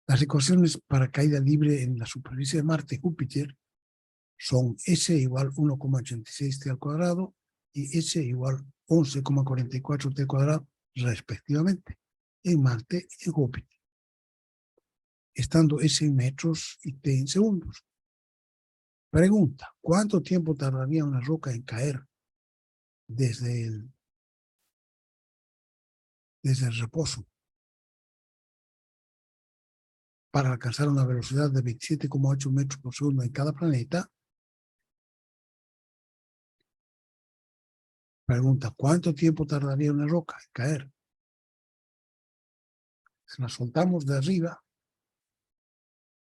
Las ecuaciones para caída libre en la superficie de Marte y Júpiter son S igual 1,86t al cuadrado y S igual 11,44t al cuadrado respectivamente, en Marte y en Júpiter, estando S en metros y T en segundos. Pregunta, ¿cuánto tiempo tardaría una roca en caer desde el reposo para alcanzar una velocidad de 27,8 metros por segundo en cada planeta? Pregunta, ¿cuánto tiempo tardaría una roca en caer? Si la soltamos de arriba,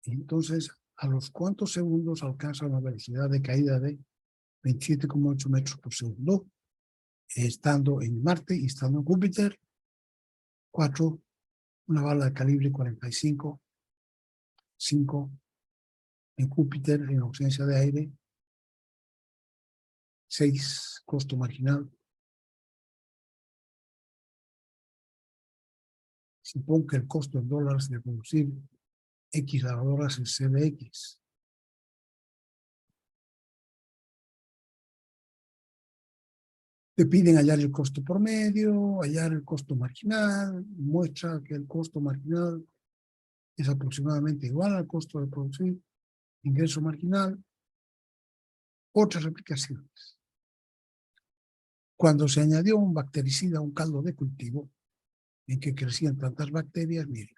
entonces, ¿a los cuántos segundos alcanza una velocidad de caída de 27,8 metros por segundo? Estando en Marte y estando en Júpiter. 4, una bala de calibre 45. 5, en Júpiter, en ausencia de aire. 6, costo marginal. Supongo que el costo en dólares de producir X lavadoras es CDX. Te piden hallar el costo promedio, hallar el costo marginal, muestra que el costo marginal es aproximadamente igual al costo de producir, ingreso marginal. Otras aplicaciones. Cuando se añadió un bactericida a un caldo de cultivo en que crecían tantas bacterias, miren,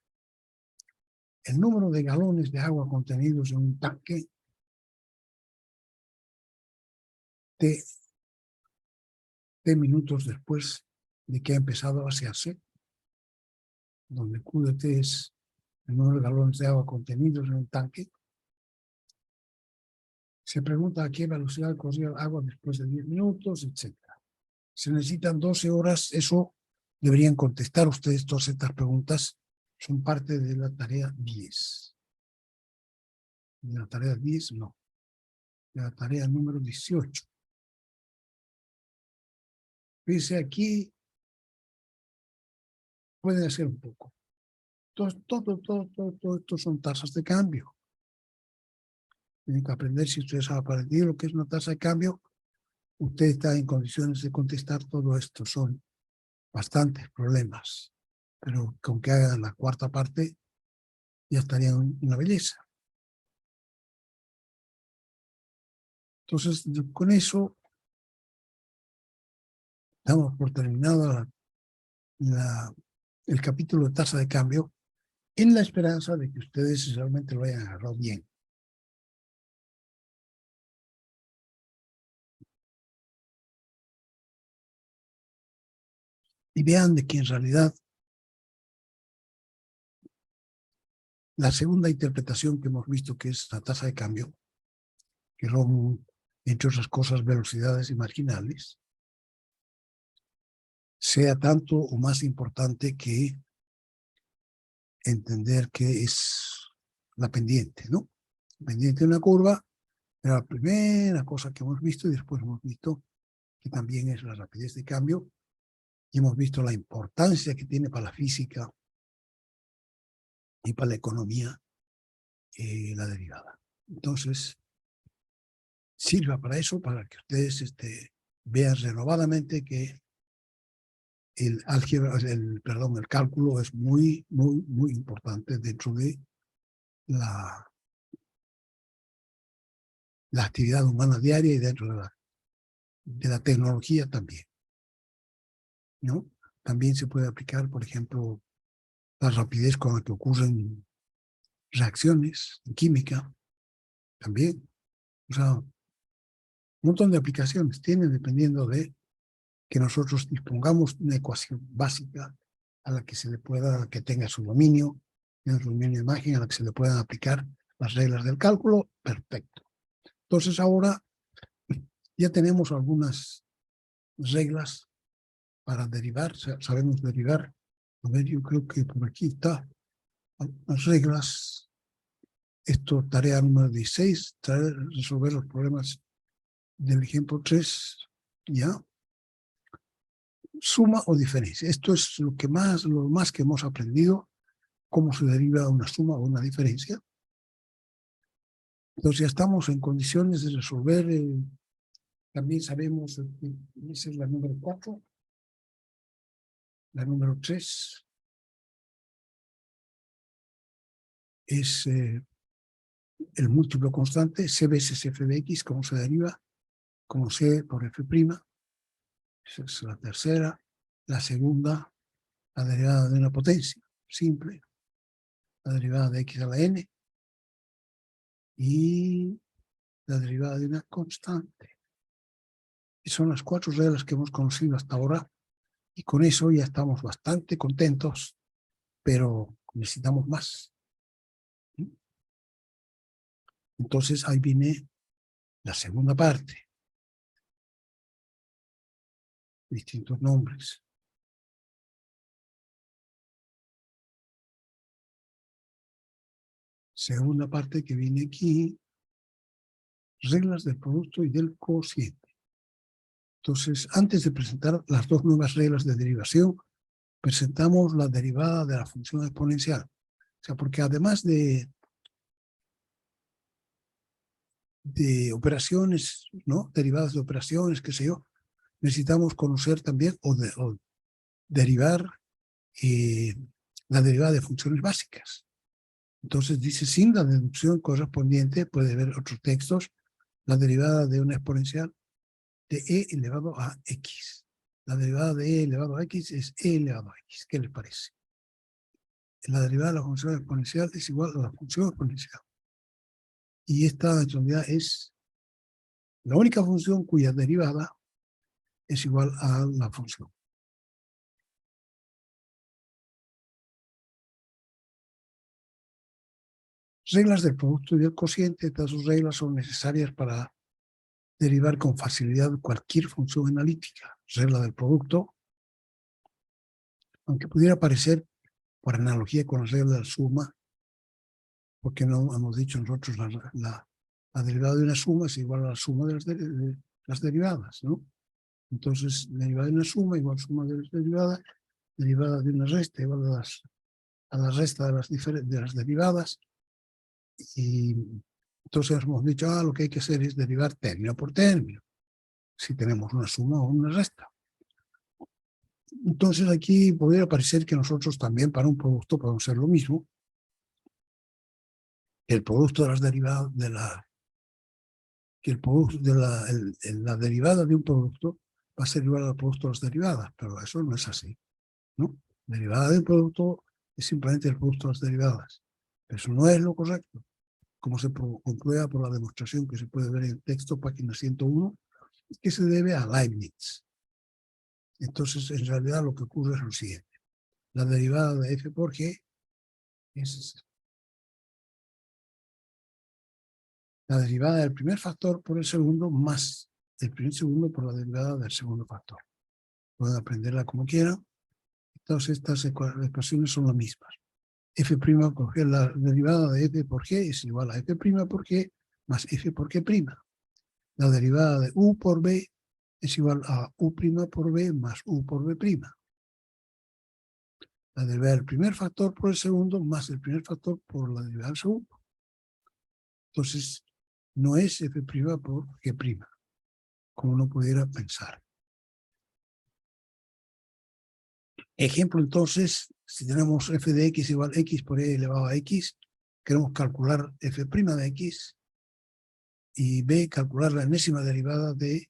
el número de galones de agua contenidos en un tanque de minutos después de que ha empezado a vaciarse, donde QDT es el número de galones de agua contenidos en un tanque. Se pregunta a qué velocidad corría el agua después de 10 minutos, etc. Se necesitan 12 horas, eso deberían contestar ustedes todas estas preguntas, son parte de la tarea 10. De la tarea 10, no. De la tarea número 18. Fíjense aquí, pueden hacer un poco. Todo esto son tasas de cambio. Tienen que aprender, si ustedes han aprendido lo que es una tasa de cambio, usted está en condiciones de contestar todo esto. Son bastantes problemas, pero con que hagan la cuarta parte ya estarían una belleza. Entonces, con eso damos por terminado el capítulo de tasa de cambio, en la esperanza de que ustedes realmente lo hayan agarrado bien. Y vean de que en realidad la segunda interpretación que hemos visto, que es la tasa de cambio, que son, entre otras cosas, velocidades y marginales, sea tanto o más importante que entender qué es la pendiente, ¿no? La pendiente de una curva era la primera cosa que hemos visto, y después hemos visto que también es la rapidez de cambio, y hemos visto la importancia que tiene para la física y para la economía la derivada. Entonces, sirva para eso, para que ustedes vean renovadamente que el álgebra, el cálculo es muy importante dentro de la actividad humana diaria y dentro de la tecnología también, ¿no? También se puede aplicar, por ejemplo, la rapidez con la que ocurren reacciones en química, también. O sea, un montón de aplicaciones tienen, dependiendo de que nosotros dispongamos de una ecuación básica a la que se le pueda, que tenga su dominio de imagen, a la que se le puedan aplicar las reglas del cálculo, perfecto. Entonces ahora ya tenemos algunas reglas para derivar, sabemos derivar. A ver, yo creo que por aquí está las reglas. Esto, tarea número 16, resolver los problemas del ejemplo 3, ¿ya? Suma o diferencia. Esto es lo más que hemos aprendido, cómo se deriva una suma o una diferencia. Entonces ya estamos en condiciones de resolver. También sabemos, esa es la número 4, la número 3 es el múltiplo constante, C veces f de x, cómo se deriva, como C por f'. Esa es la tercera. La segunda, la derivada de una potencia simple, la derivada de x a la n, y la derivada de una constante. Y son las 4 reglas que hemos conocido hasta ahora, y con eso ya estamos bastante contentos, pero necesitamos más. Entonces ahí viene la segunda parte, distintos nombres. Segunda parte que viene aquí, reglas del producto y del cociente. Entonces, antes de presentar las dos nuevas reglas de derivación, presentamos la derivada de la función exponencial. O sea, porque además de operaciones, ¿no? Derivadas de operaciones, qué sé yo, necesitamos conocer también o derivar la derivada de funciones básicas. Entonces dice, sin la deducción correspondiente, puede ver otros textos, la derivada de una exponencial de e elevado a x. La derivada de e elevado a x es e elevado a x. ¿Qué les parece? La derivada de la función exponencial es igual a la función exponencial. Y esta en realidad es la única función cuya derivada es igual a la función. Reglas del producto y del cociente. Estas dos reglas son necesarias para derivar con facilidad cualquier función analítica. Regla del producto, aunque pudiera parecer por analogía con la regla de la suma, porque no hemos dicho nosotros la derivada de una suma es igual a la suma de las derivadas, ¿no? Entonces, derivada de una suma igual a suma de las derivadas, derivada de una resta igual a la resta de las derivadas, y entonces hemos dicho, lo que hay que hacer es derivar término por término, si tenemos una suma o una resta. Entonces aquí podría parecer que nosotros también para un producto podemos hacer lo mismo. El producto de las derivadas que el producto de la derivada de un producto va a ser igual al producto de las derivadas, pero eso no es así, ¿no? Derivada de un producto es simplemente el producto de las derivadas. Eso no es lo correcto, como se comprueba por la demostración que se puede ver en el texto, página 101, que se debe a Leibniz. Entonces, en realidad lo que ocurre es lo siguiente. La derivada de f por g es la derivada del primer factor por el segundo más el primer segundo por la derivada del segundo factor. Pueden aprenderla como quieran. Entonces estas ecuaciones son las mismas. F' por g, la derivada de f por g es igual a f' por g más f por g'. La derivada de u por b es igual a u' por b más u por b'. La derivada del primer factor por el segundo más el primer factor por la derivada del segundo. Entonces, no es f' por g', como uno pudiera pensar. Ejemplo, entonces, si tenemos f de x igual a x por e elevado a x, queremos calcular f' de x y b, calcular la enésima derivada de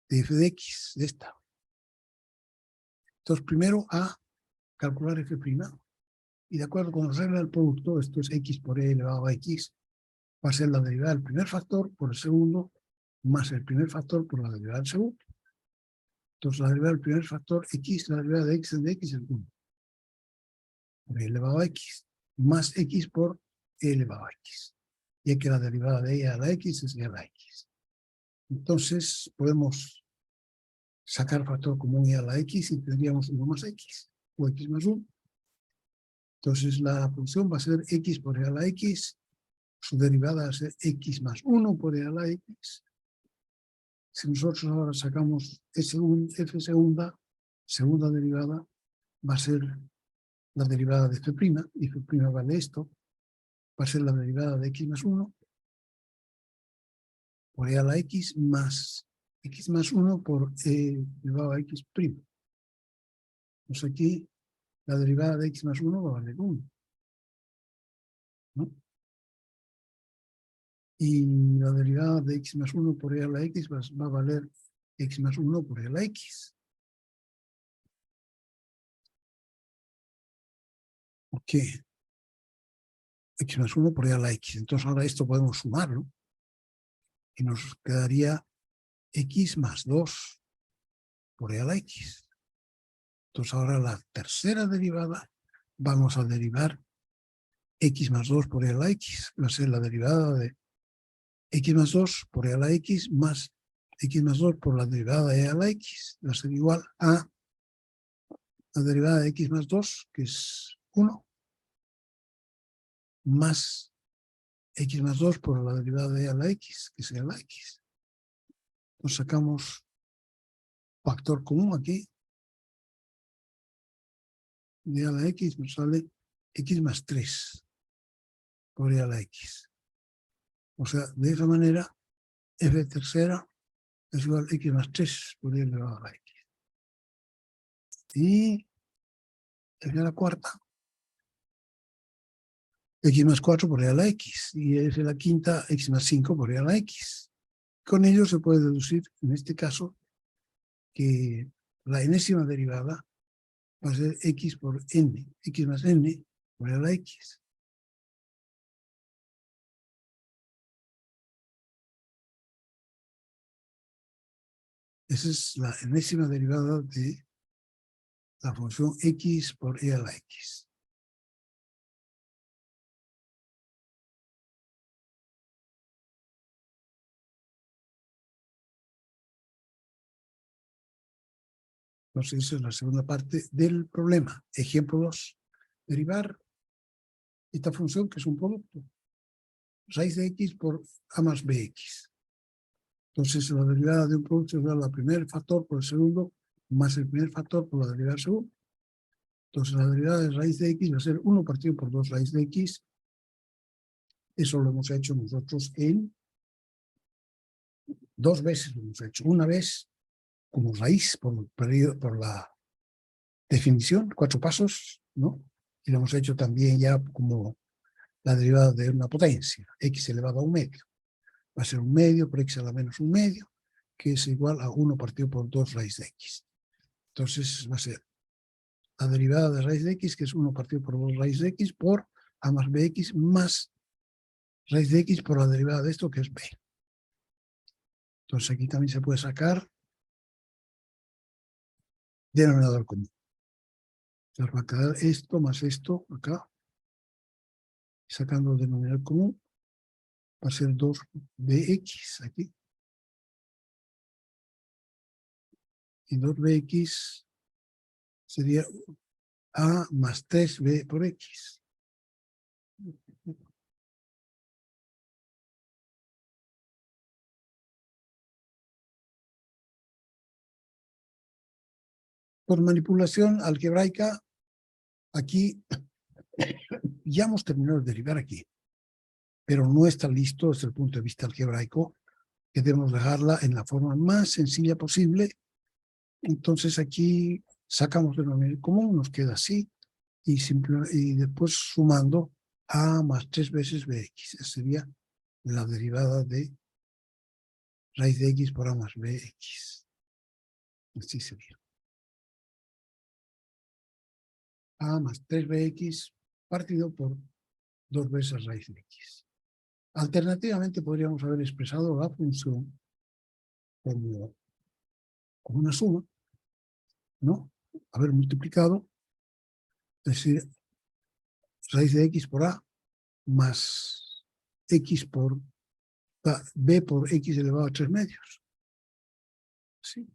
f de x, de esta. Entonces, primero a calcular f', y de acuerdo con la regla del producto, esto es x por e elevado a x, va a ser la derivada del primer factor por el segundo, más el primer factor por la derivada del segundo. Entonces, la derivada del primer factor x, la derivada de x es 1. Por e elevado a x, más x por e elevado a x. Ya que la derivada de e a la x es e a la x. Entonces, podemos sacar factor común e a la x y tendríamos 1 más x, o x más 1. Entonces, la función va a ser x por e a la x, su derivada va a ser x más 1 por e a la x. Si nosotros ahora sacamos f segunda derivada, va a ser la derivada de f', y f' vale esto, va a ser la derivada de x más 1 por e a la x más 1 por e elevado a x'. Pues aquí la derivada de x más 1 va a valer 1, ¿no? Y la derivada de x más 1 por e a la x va a valer x más 1 por e a la x. ¿Por qué? X más 1 por e a la x. Entonces ahora esto podemos sumarlo y nos quedaría x más 2 por e a la x. Entonces ahora la tercera derivada vamos a derivar x más 2 por e a la x. Va a ser la derivada de x más 2 por e a la x más x más 2 por la derivada de e a la x. Va a ser igual a la derivada de x más 2, que es 1, más x más 2 por la derivada de e a la x, que es e a la x. Entonces sacamos factor común aquí. De e a la x nos sale x más 3 por e a la x. O sea, de esa manera, f tercera es igual a x más 3 por e elevado a la x. Y f a la cuarta, x más 4 por e a la x. Y f a la quinta, x más 5 por e a la x. Con ello se puede deducir, en este caso, que la enésima derivada va a ser x por n, x más n por e a la x. Esa es la enésima derivada de la función x por e a la x. Entonces, esa es la segunda parte del problema. Ejemplo 2. Derivar esta función que es un producto. Raíz de x por a más bx. Entonces, la derivada de un producto es igual al primer factor por el segundo más el primer factor por la derivada del segundo. Entonces, la derivada de raíz de x va a ser 1 partido por 2 raíz de x. Eso lo hemos hecho nosotros en 2 veces. Lo hemos hecho. Una vez como raíz por la definición, 4 pasos, ¿no? Y lo hemos hecho también ya como la derivada de una potencia, x elevado a un medio. Va a ser un medio por x a la menos un medio, que es igual a 1 partido por 2 raíz de x. Entonces va a ser la derivada de raíz de x, que es 1 partido por 2 raíz de x, por a más bx más raíz de x por la derivada de esto, que es b. Entonces aquí también se puede sacar denominador común. Entonces va a quedar esto más esto acá. Sacando el denominador común, va a ser 2bx aquí. Y 2bx sería a más 3b por x. Por manipulación algebraica, aquí ya hemos terminado de derivar aquí, pero no está listo desde el punto de vista algebraico, que debemos dejarla en la forma más sencilla posible. Entonces aquí sacamos el denominador común, nos queda así, y después sumando a más 3 veces bx. Esa sería la derivada de raíz de x por a más bx. Así sería. A más 3bx partido por 2 veces raíz de x. Alternativamente podríamos haber expresado la función como una suma, ¿no? Haber multiplicado, es decir, raíz de x por a más x por b por x elevado a 3 medios. ¿Sí?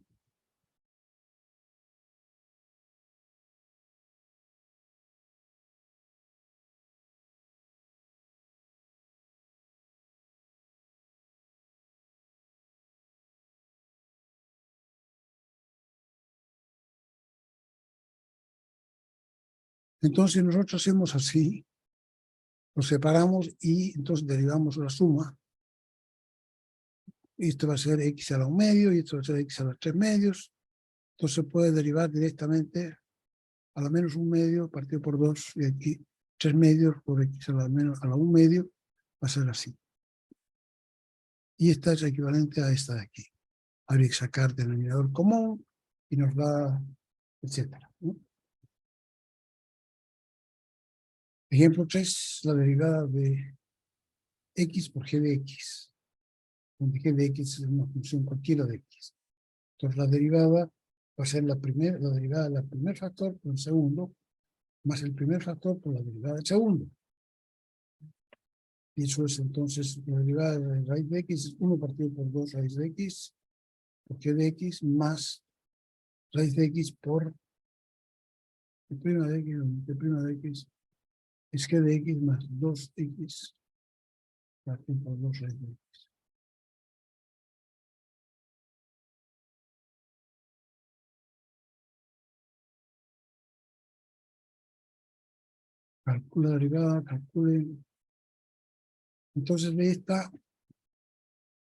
Entonces nosotros hacemos así, lo separamos y entonces derivamos la suma. Esto va a ser x a la 1 medio y esto va a ser x a los 3 medios. Entonces se puede derivar directamente a la menos 1 medio partido por 2 y aquí 3 medios por x a la menos a la 1 medio va a ser así. Y esta es equivalente a esta de aquí. Habría que sacar denominador común y nos da, etcétera, ¿no? Ejemplo 3, la derivada de x por g de x, donde g de x es una función cualquiera de x. Entonces la derivada va a ser la derivada del primer factor por el segundo, más el primer factor por la derivada del segundo. Y eso es entonces la derivada de raíz de x es 1 partido por 2 raíz de x por g de x más raíz de x por g' de x, g' de x es g de x más 2x partido por 2 raíz de x. Calcula la derivada, calcule. Entonces de esta,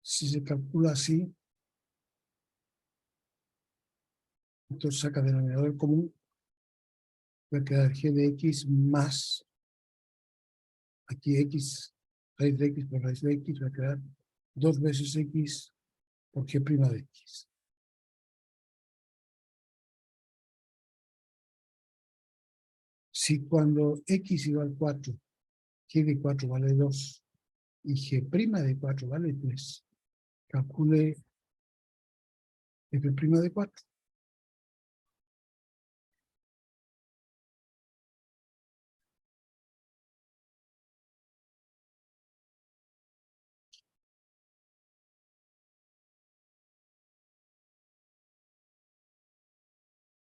si se calcula así, entonces saca denominador común, va a quedar g de x más, aquí x, raíz de x por raíz de x, va a quedar 2 veces x por g' de x. Si cuando x igual 4, g de 4 vale 2 y g' de 4 vale 3, calcule f' de 4.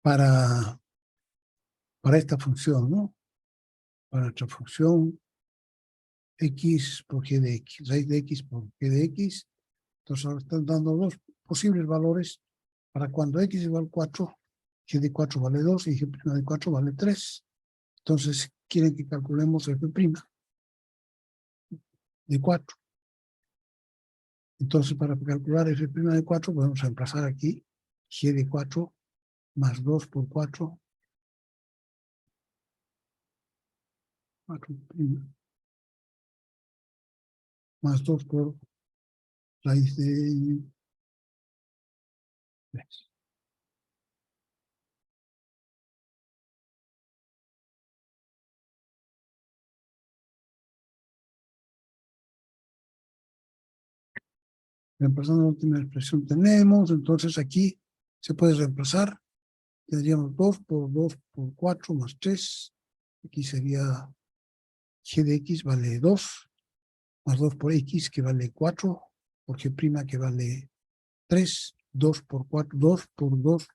para esta función, ¿no? Para nuestra función x por g de x, raíz de x por g de x. Entonces ahora están dando dos posibles valores para cuando x igual 4, g de 4 vale 2 y g' de 4 vale 3. Entonces quieren que calculemos f' de 4. Entonces para calcular f' de 4 podemos reemplazar aquí g de 4 más 2 por 4, 4' más 2 por raíz de 3. Reemplazando la última expresión tenemos, entonces aquí se puede reemplazar, tendríamos 2 por 2 por 4 más 3, aquí sería g de x vale 2, más 2 por x que vale 4, por g' que vale 3, 2 por 4, 2 por 2,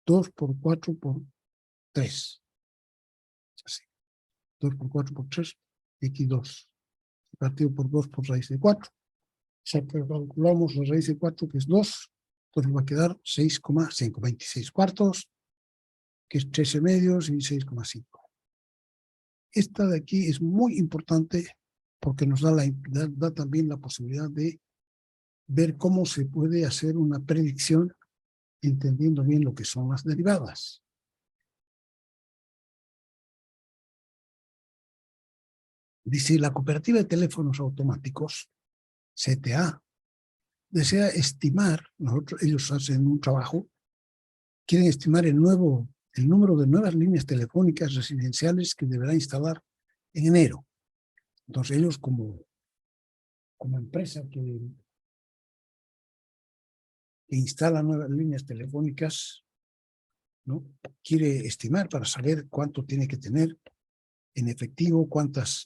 2 por 4 por 3. Así. 2 por 4 por 3, x2. Partido por 2 por raíz de 4. Si calculamos la raíz de 4, que es 2, entonces va a quedar 6,5, 26 cuartos, que es 13 medios y 6,5. Esta de aquí es muy importante porque nos da también la posibilidad de ver cómo se puede hacer una predicción entendiendo bien lo que son las derivadas. Dice, la cooperativa de teléfonos automáticos, CTA, desea estimar, ellos hacen un trabajo, quieren estimar el número de nuevas líneas telefónicas residenciales que deberá instalar en enero. Entonces ellos como empresa que instala nuevas líneas telefónicas, ¿no? Quiere estimar para saber cuánto tiene que tener en efectivo, cuántas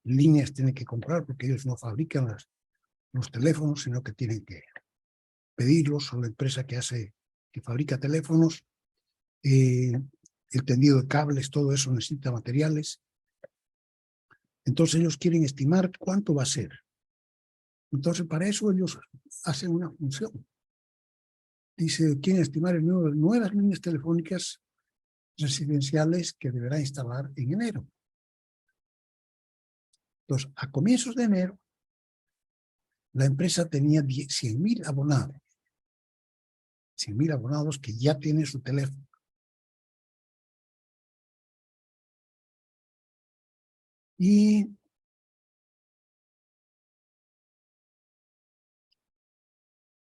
líneas tiene que comprar, porque ellos no fabrican los teléfonos, sino que tienen que pedirlos a la empresa que fabrica teléfonos. El tendido de cables, todo eso necesita materiales. Entonces ellos quieren estimar cuánto va a ser. Entonces para eso ellos hacen una función. Dice, quieren estimar el número de nuevas líneas telefónicas residenciales que deberá instalar en enero. Entonces, a comienzos de enero, la empresa tenía 100.000 abonados. 100.000 abonados que ya tienen su teléfono. Y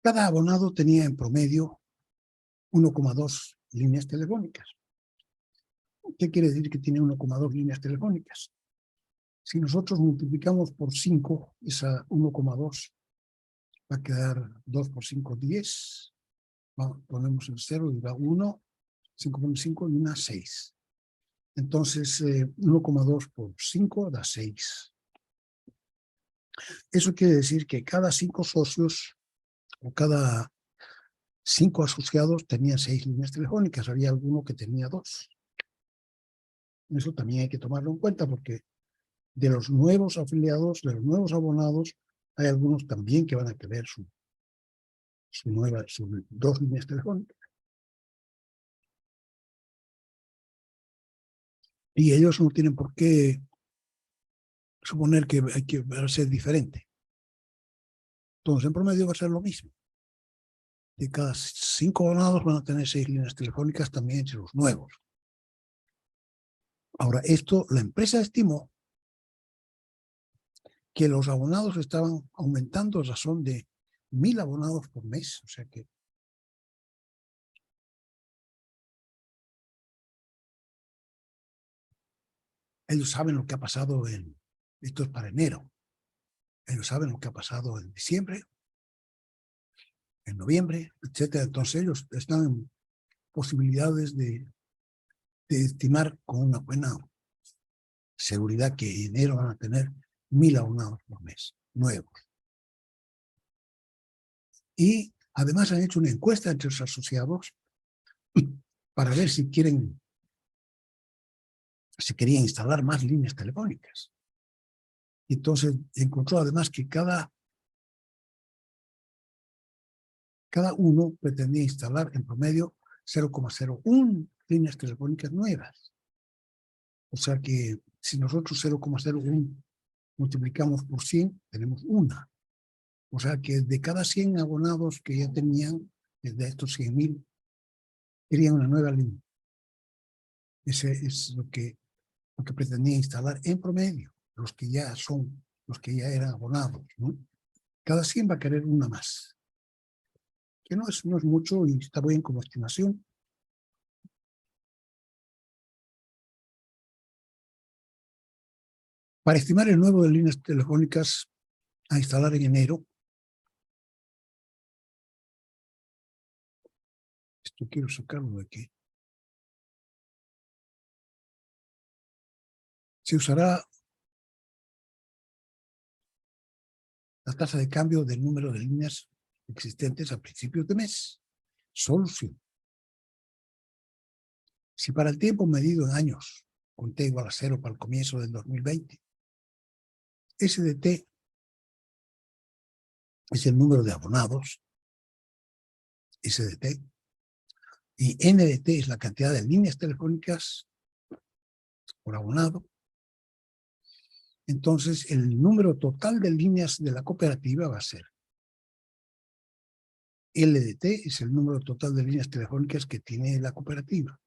cada abonado tenía en promedio 1,2 líneas telefónicas. ¿Qué quiere decir que tiene 1,2 líneas telefónicas? Si nosotros multiplicamos por 5, esa 1,2 va a quedar 2 por 5, 10. Ponemos el 0 y da 1, 5 por 5 y una 6. Entonces, 1,2 por 5 da 6. Eso quiere decir que cada 5 socios o cada 5 asociados tenían 6 líneas telefónicas. Había alguno que tenía 2. Eso también hay que tomarlo en cuenta porque de los nuevos afiliados, de los nuevos abonados, hay algunos también que van a tener sus 2 líneas telefónicas. Y ellos no tienen por qué suponer que va a ser diferente. Entonces, en promedio va a ser lo mismo. De cada 5 abonados van a tener 6 líneas telefónicas también entre los nuevos. Ahora, esto la empresa estimó que los abonados estaban aumentando a razón de 1.000 abonados por mes. O sea que ellos saben lo que ha pasado esto es para enero. Ellos saben lo que ha pasado en diciembre, en noviembre, etcétera. Entonces ellos están en posibilidades de estimar con una buena seguridad que en enero van a tener 1.000 abonados por mes, nuevos. Y además han hecho una encuesta entre los asociados para ver si querían instalar más líneas telefónicas. Entonces encontró además que cada uno pretendía instalar en promedio 0,01 líneas telefónicas nuevas. O sea que si nosotros 0,01 multiplicamos por 100, tenemos una. O sea que de cada 100 abonados que ya tenían, de estos 100.000, querían una nueva línea. Ese es lo que pretendía instalar en promedio, los que ya eran abonados, ¿no? Cada 100 va a querer una más, que no es mucho y está bien como estimación. Para estimar el número de líneas telefónicas a instalar en enero, esto quiero sacarlo de aquí, se usará la tasa de cambio del número de líneas existentes a principios de mes. Solución. Si para el tiempo medido en años, con t igual a 0 para el comienzo del 2020, S de t es el número de abonados, S de t, y N de t es la cantidad de líneas telefónicas por abonado, entonces el número total de líneas de la cooperativa va a ser L de t es el número total de líneas telefónicas que tiene la cooperativa.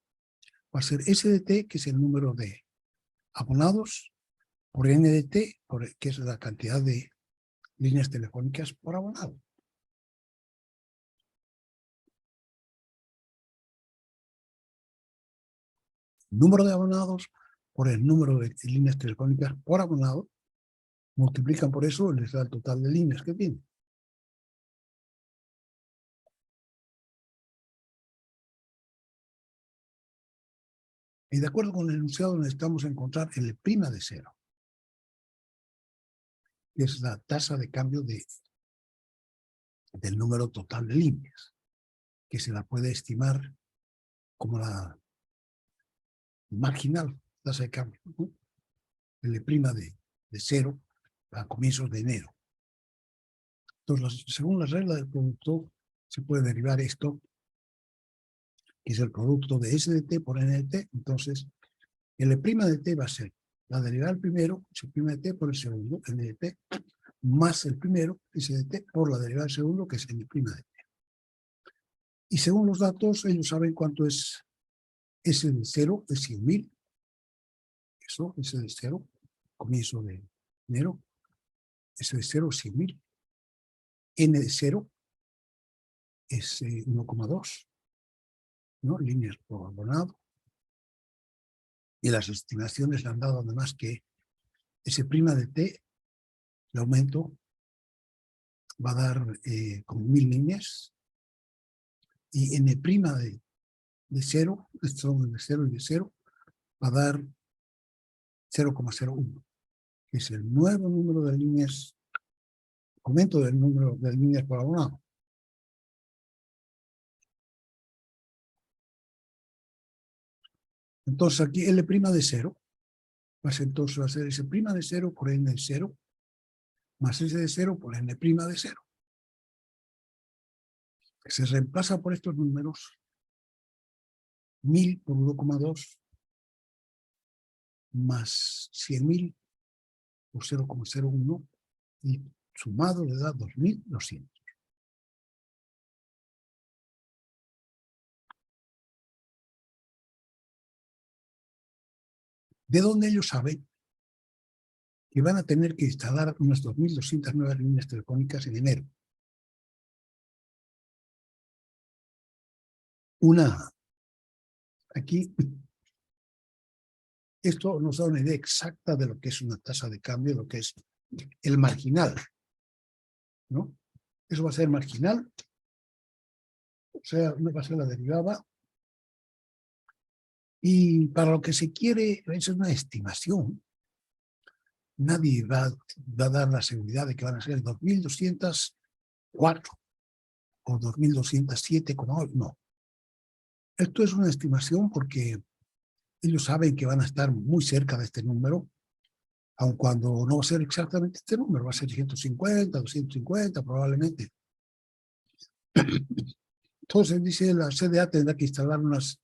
Va a ser S de t, que es el número de abonados, por N de t, que es la cantidad de líneas telefónicas por abonado. Número de abonados por el número de líneas telefónicas por abonado, multiplican por eso, les da el total de líneas que tiene. Y de acuerdo con el enunciado necesitamos encontrar L' de 0, que es la tasa de cambio del número total de líneas, que se la puede estimar como la marginal tasa de cambio, ¿no? L' de 0 a comienzos de enero. Entonces, según la regla del producto, se puede derivar esto, que es el producto de S de t por N de t. Entonces, L' de t va a ser la derivada del primero, S' de t por el segundo, N de t, más el primero, S de t, por la derivada del segundo, que es N' de t. Y según los datos, ellos saben cuánto es S de 0, es 100.000. Eso, S de 0, comienzo de enero, S de 0, 100.000. N de 0 es 1,2, ¿no? Líneas por abonado. Y las estimaciones le han dado además que S' de t, el aumento, va a dar como 1.000 líneas. Y N' de 0, son de 0 y de 0, va a dar 0,01, que es el nuevo número de líneas, aumento del número de líneas por abonado. Entonces aquí L' de 0, entonces va a ser S' de 0 por N de 0, más S de 0 por N' de 0. Se reemplaza por estos números, 1.000 por 1,2, más 100.000 por 0,01, y sumado le da 2.200. ¿De dónde ellos saben que van a tener que instalar unas 2.200 nuevas líneas telefónicas en enero? Aquí, esto nos da una idea exacta de lo que es una tasa de cambio, lo que es el marginal, ¿no? Eso va a ser marginal, o sea, va a ser la derivada. Y para lo que se quiere, es una estimación. Nadie va a dar la seguridad de que van a ser 2.204 o 2.207, como hoy, no. Esto es una estimación porque ellos saben que van a estar muy cerca de este número, aun cuando no va a ser exactamente este número, va a ser 150, 250 probablemente. Entonces dice la CDA tendrá que instalar unas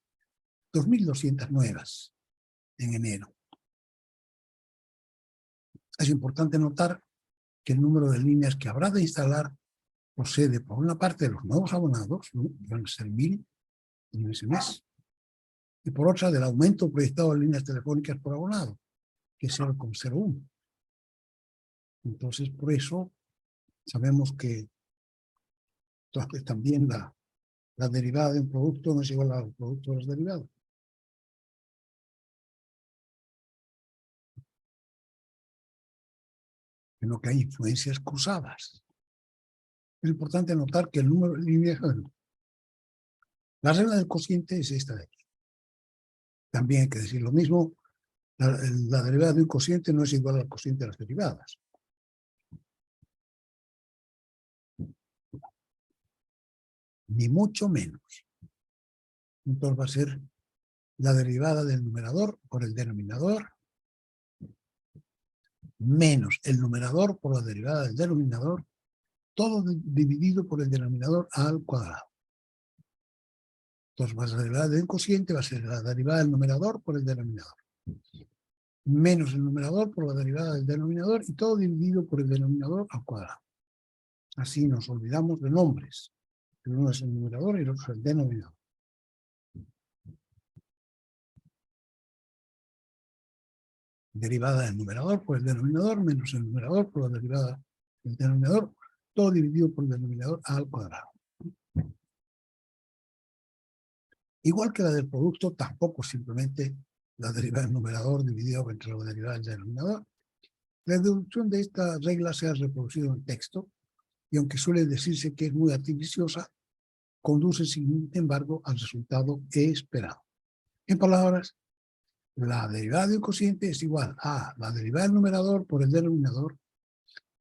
2.200 nuevas en enero. Es importante notar que el número de líneas que habrá de instalar procede por una parte de los nuevos abonados, ¿no? Van a ser 1.000 en ese mes, y por otra del aumento proyectado de líneas telefónicas por abonado, que es 0,01. Entonces, por eso sabemos que también la derivada de un producto no es igual al producto de los derivados. Sino que hay influencias cruzadas. Es importante notar que el número de líneas, la regla del cociente es esta de aquí. También hay que decir lo mismo, la derivada de un cociente no es igual al cociente de las derivadas. Ni mucho menos. Entonces va a ser la derivada del numerador por el denominador menos el numerador por la derivada del denominador, todo dividido por el denominador al cuadrado. Entonces, la derivada del cociente va a ser la derivada del numerador por el denominador, menos el numerador por la derivada del denominador y todo dividido por el denominador al cuadrado. Así nos olvidamos de nombres. Uno es el numerador y el otro es el denominador. Derivada del numerador por el denominador menos el numerador por la derivada del denominador, todo dividido por el denominador al cuadrado. Igual que la del producto, tampoco simplemente la derivada del numerador dividido entre la derivada del denominador. La deducción de esta regla se ha reproducido en el texto, y aunque suele decirse que es muy artificiosa, conduce sin embargo al resultado esperado. En palabras, la derivada de un cociente es igual a la derivada del numerador por el denominador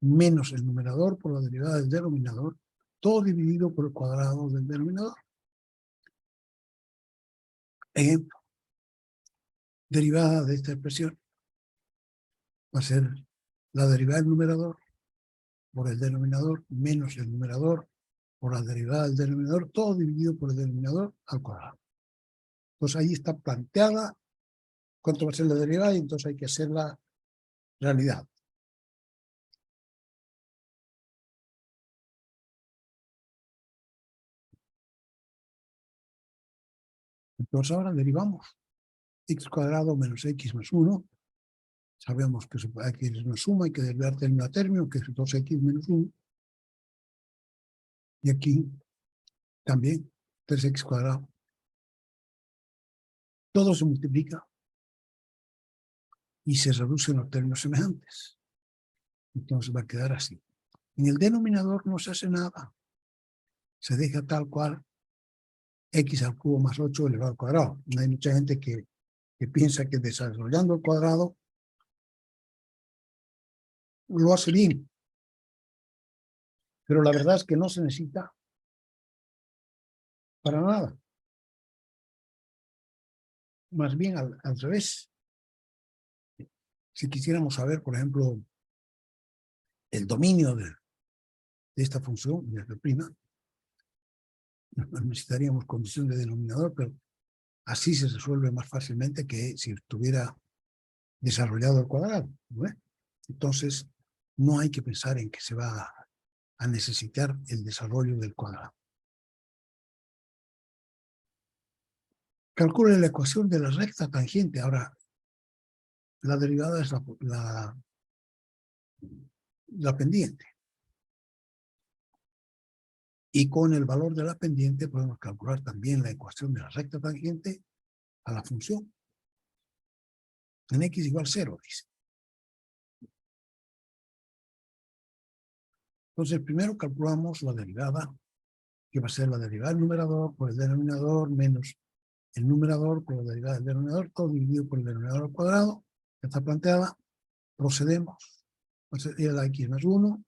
menos el numerador por la derivada del denominador, todo dividido por el cuadrado del denominador. Ejemplo, derivada de esta expresión va a ser la derivada del numerador por el denominador menos el numerador por la derivada del denominador, todo dividido por el denominador al cuadrado. Entonces ahí está planteada cuánto va a ser la derivada y entonces hay que hacerla realidad. Entonces ahora derivamos x cuadrado menos x más 1. Sabemos que x es una suma, hay que derivar término a término, que es 2x menos 1. Y aquí también 3x cuadrado. Todo se multiplica y se reducen los términos semejantes. Entonces va a quedar así. En el denominador no se hace nada. Se deja tal cual x al cubo más 8 elevado al cuadrado. Hay mucha gente que piensa que desarrollando el cuadrado lo hace bien. Pero la verdad es que no se necesita para nada. Más bien al revés. Si quisiéramos saber, por ejemplo, el dominio de esta función, de f', necesitaríamos condición de denominador, pero así se resuelve más fácilmente que si estuviera desarrollado el cuadrado, ¿no? Entonces, no hay que pensar en que se va a necesitar el desarrollo del cuadrado. Calcule la ecuación de la recta tangente. Ahora, la derivada es la pendiente. Y con el valor de la pendiente podemos calcular también la ecuación de la recta tangente a la función. En x igual 0, dice. Entonces, primero calculamos la derivada, que va a ser la derivada del numerador por el denominador menos el numerador por la derivada del denominador, todo dividido por el denominador al cuadrado. Ya está planteada. Procedemos. Va a ser la x más 1.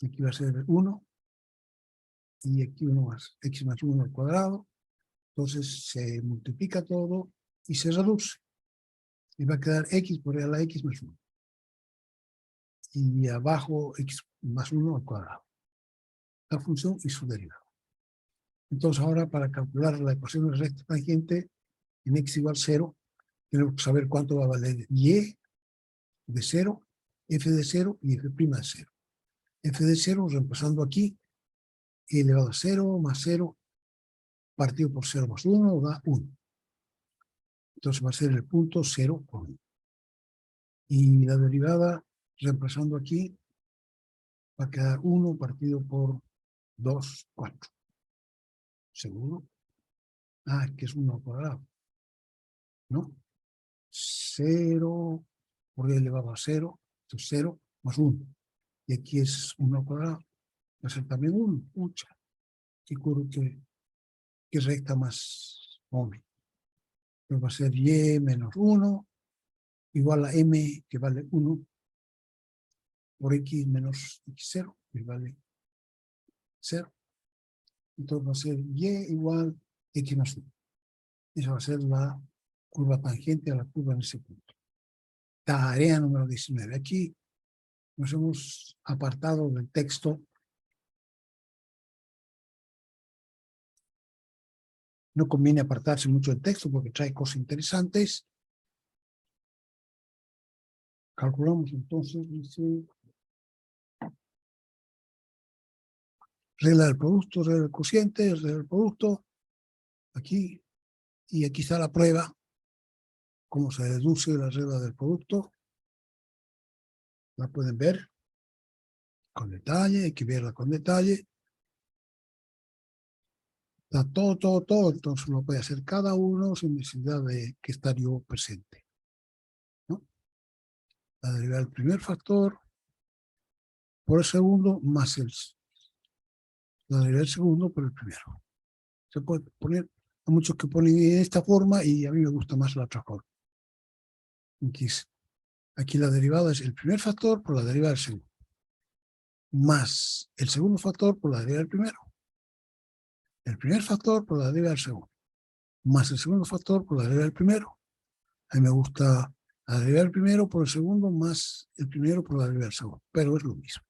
Aquí va a ser 1. Y aquí 1 más x más 1 al cuadrado. Entonces se multiplica todo y se reduce. Y va a quedar x por la x más 1. Y abajo x más 1 al cuadrado. La función y su derivada. Entonces ahora para calcular la ecuación de recta tangente en x igual 0, tenemos que saber cuánto va a valer y de 0, f de 0 y f' de 0. F de 0, reemplazando aquí, e elevado a 0 más 0, partido por 0 más 1, da 1. Entonces va a ser el punto 0 por 1. Y la derivada, reemplazando aquí, va a quedar 1 partido por 2, 4. ¿Seguro? Ah, que es 1 al cuadrado, ¿no? 0 por elevado a 0, esto es 0 más 1. Y aquí es 1 al cuadrado. Va a ser también 1. Pucha, que recta más obvio. Entonces va a ser y menos 1 igual a m, que vale 1, por x menos x0, que vale 0. Entonces va a ser y igual a x más 1. Esa va a ser la curva tangente a la curva en ese punto. Tarea número 19. Aquí nos hemos apartado del texto. No conviene apartarse mucho del texto porque trae cosas interesantes. Calculamos entonces, dice, regla del producto, regla del cociente, regla del producto. Aquí, y aquí está la prueba, cómo se deduce la regla del producto. La pueden ver con detalle, hay que verla con detalle. Está todo, entonces lo puede hacer cada uno sin necesidad de que estar yo presente, ¿no? La derivada del primer factor por el segundo más la derivada del segundo por el primero. Se puede poner, hay muchos que ponen de esta forma y a mí me gusta más la otra forma. Aquí la derivada es el primer factor por la derivada del segundo, más el segundo factor por la derivada del primero. El primer factor por la derivada del segundo, más el segundo factor por la derivada del primero. A mí me gusta la derivada del primero por el segundo, más el primero por la derivada del segundo, pero es lo mismo.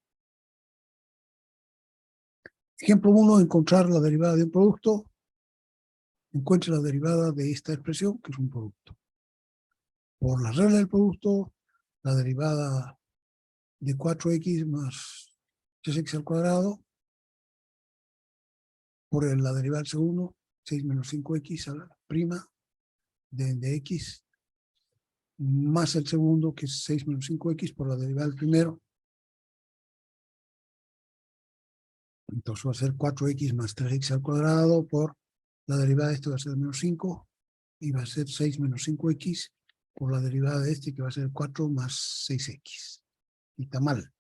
Ejemplo 1, encontrar la derivada de un producto. Encuentre la derivada de esta expresión, que es un producto. Por la regla del producto, la derivada de 4x más 3x al cuadrado, por la derivada del segundo, 6 menos 5x a la prima de x, más el segundo, que es 6 menos 5x, por la derivada del primero. Entonces va a ser 4x más 3x al cuadrado, por la derivada de este va a ser menos 5, y va a ser 6 menos 5x, por la derivada de este, que va a ser 4 más 6x. Y está mal.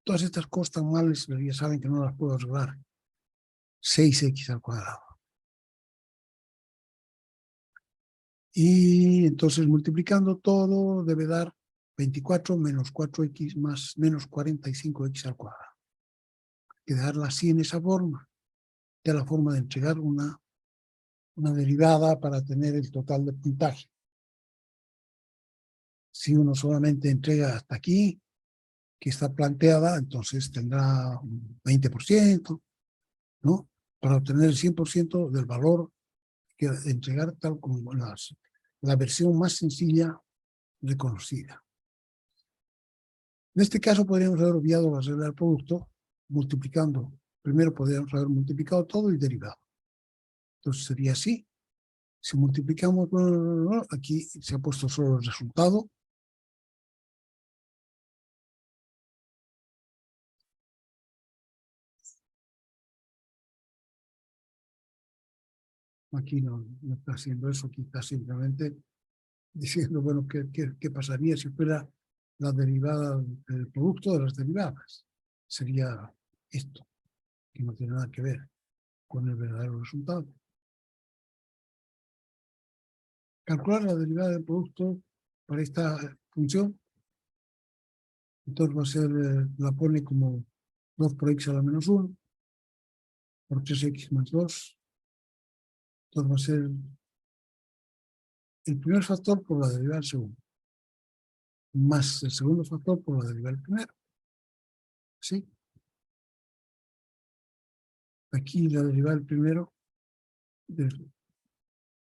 Todas estas cosas tan males, ya saben que no las puedo arreglar. 6x al cuadrado. Y entonces multiplicando todo debe dar 24 menos 4x más menos 45x al cuadrado. Quedarla así en esa forma. De la forma de entregar una derivada para tener el total de puntaje. Si uno solamente entrega hasta aquí, que está planteada, entonces tendrá un 20%, ¿no? Para obtener el 100% del valor que entregar tal como la versión más sencilla reconocida. En este caso podríamos haber obviado la regla del producto multiplicando. Primero podríamos haber multiplicado todo y derivado. Entonces sería así. Si multiplicamos, aquí se ha puesto solo el resultado. Aquí no está haciendo eso, aquí está simplemente diciendo, bueno, ¿qué pasaría si fuera la derivada del producto de las derivadas? Sería esto, que no tiene nada que ver con el verdadero resultado. Calcular la derivada del producto para esta función. Entonces va a ser, la pone como 2 por x a la menos 1, por 3x más 2, Entonces va a ser el primer factor por la derivada del segundo, más el segundo factor por la derivada del primero. ¿Sí? Aquí la derivada del primero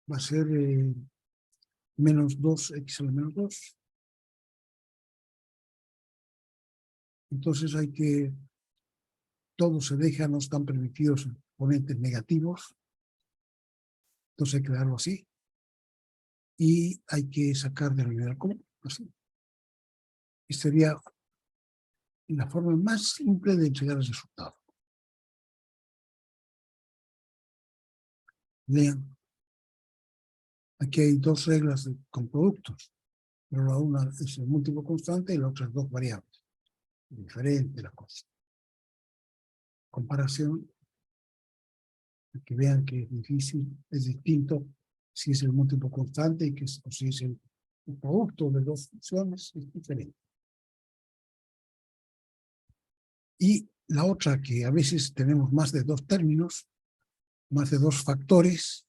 va a ser menos 2x a la menos 2. Entonces hay que, todo se deja, no están permitidos exponentes negativos. Entonces hay que darlo así. Y hay que sacar denominador común, así. Y sería la forma más simple de entregar el resultado. Vean, aquí hay dos reglas con productos, pero la una es el múltiplo constante y la otra es dos variables. Diferente la cosa. Comparación, que vean que es difícil, es distinto si es el múltiplo constante o si es el producto de dos funciones, es diferente. Y la otra, que a veces tenemos más de dos términos, más de dos factores.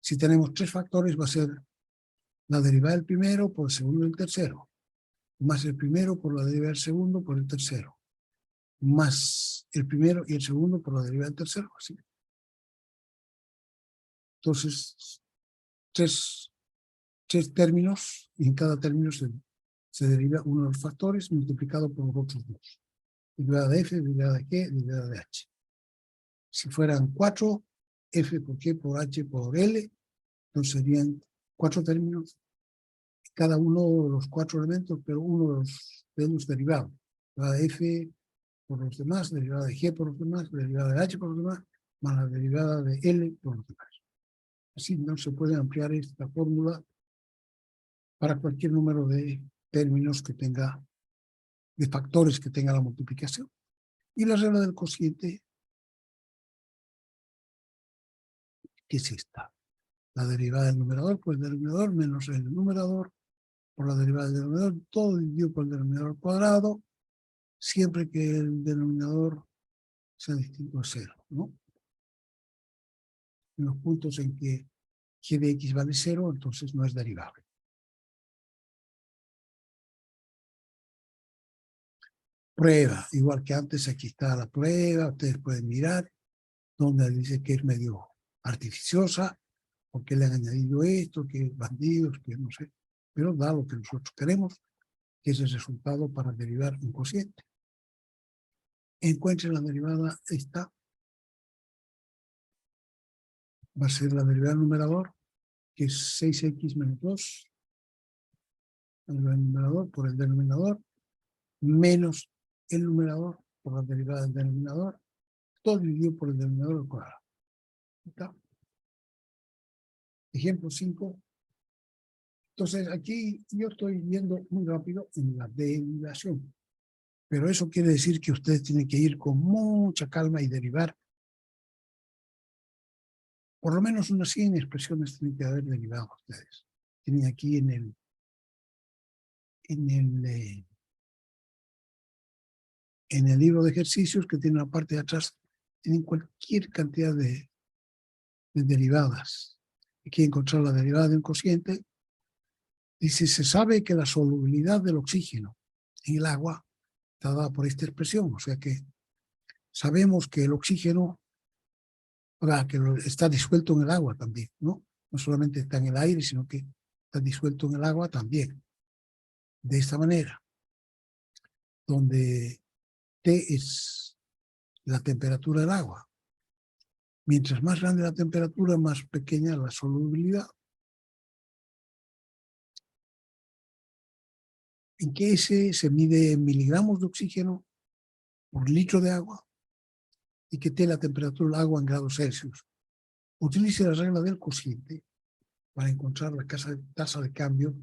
Si tenemos tres factores, va a ser la derivada del primero por el segundo y el tercero, más el primero por la derivada del segundo por el tercero, más el primero y el segundo por la derivada del tercero. Así. Entonces, tres términos, y en cada término se deriva uno de los factores multiplicado por los otros dos. Derivada de f, derivada de g, derivada de h. Si fueran 4, f por g por h por l, entonces serían 4 términos, cada uno de los 4 elementos, pero uno de los derivados. Derivada de f por los demás, derivada de g por los demás, derivada de h por los demás, más la derivada de l por los demás. Así no se puede ampliar esta fórmula para cualquier número de términos que tenga, de factores que tenga la multiplicación. Y la regla del cociente, que es esta. La derivada del numerador por el denominador menos el numerador por la derivada del denominador, todo dividido por el denominador cuadrado, siempre que el denominador sea distinto a 0, ¿no? En los puntos en que g de x vale 0, entonces no es derivable. Prueba, igual que antes, aquí está la prueba, ustedes pueden mirar, donde dice que es medio artificiosa, porque le han añadido esto, que bandidos, que no sé, pero da lo que nosotros queremos, que es el resultado para derivar un cociente. Encuentren la derivada, esta va a ser la derivada del numerador, que es 6x menos 2, el numerador por el denominador, menos el numerador por la derivada del denominador, todo dividido por el denominador al cuadrado. ¿Está? Ejemplo 5. Entonces aquí yo estoy viendo muy rápido en la derivación, pero eso quiere decir que ustedes tienen que ir con mucha calma y derivar. Por lo menos unas 100 expresiones tienen que haber derivado ustedes. Tienen aquí en el libro de ejercicios que tiene la parte de atrás, tienen cualquier cantidad de derivadas. Aquí encontrar la derivada de un cociente. Dice, se sabe que la solubilidad del oxígeno en el agua está dada por esta expresión, o sea que sabemos que el oxígeno que está disuelto en el agua también, ¿no? No solamente está en el aire, sino que está disuelto en el agua también. De esta manera, donde T es la temperatura del agua. Mientras más grande la temperatura, más pequeña la solubilidad. En que S se mide en miligramos de oxígeno por litro de agua y que T la temperatura del agua en grados Celsius. Utilice la regla del cociente para encontrar la tasa de cambio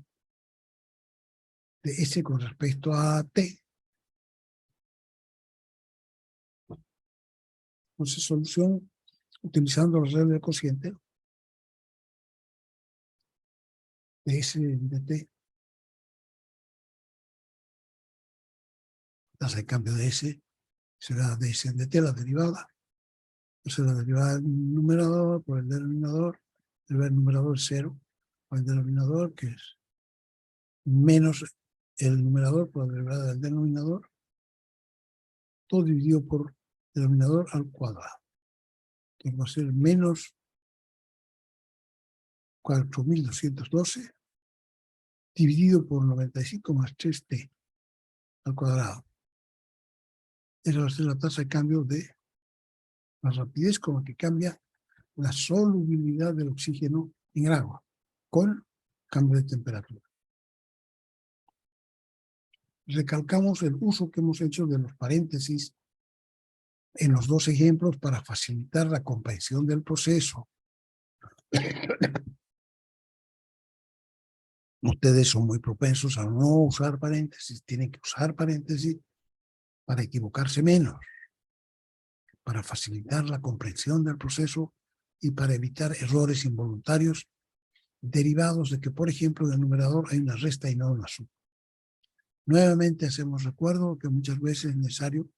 de S con respecto a T. Entonces, solución utilizando la regla del cociente de S de T. Tasa de cambio de S será de S de T, la derivada. Entonces, la derivada del numerador por el denominador el numerador es 0, o el denominador, que es menos el numerador por la derivada del denominador, todo dividido por denominador al cuadrado. Entonces va a ser menos 4.212 dividido por 95 más 3t al cuadrado. Esa va a ser la tasa de cambio de la rapidez con la que cambia la solubilidad del oxígeno en el agua con cambio de temperatura. Recalcamos el uso que hemos hecho de los paréntesis en los dos ejemplos para facilitar la comprensión del proceso. Ustedes son muy propensos a no usar paréntesis, tienen que usar paréntesis para equivocarse menos, para facilitar la comprensión del proceso y para evitar errores involuntarios derivados de que, por ejemplo, en el numerador hay una resta y no una suma. Nuevamente hacemos recuerdo que muchas veces es necesario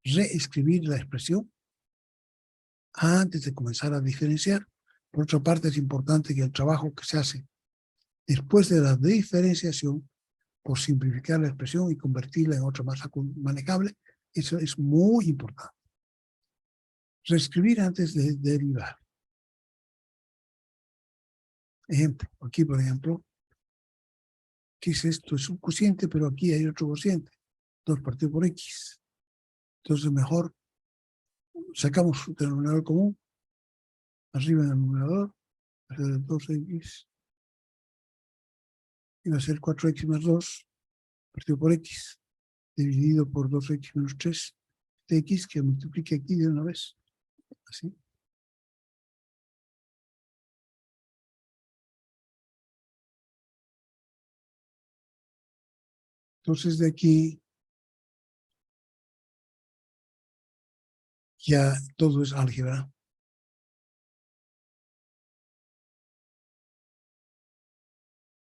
reescribir la expresión antes de comenzar a diferenciar. Por otra parte, es importante que el trabajo que se hace después de la diferenciación, por simplificar la expresión y convertirla en otra más manejable, eso es muy importante. Reescribir antes de derivar. Ejemplo, aquí por ejemplo, ¿qué es esto? Es un cociente, pero aquí hay otro cociente. 2 partido por x. Entonces mejor sacamos el denominador común, arriba en el numerador, va a ser 2x, y va a ser 4x más 2, partido por x, dividido por 2x menos 3, de x que multiplique aquí de una vez. Así. Entonces de aquí ya todo es álgebra.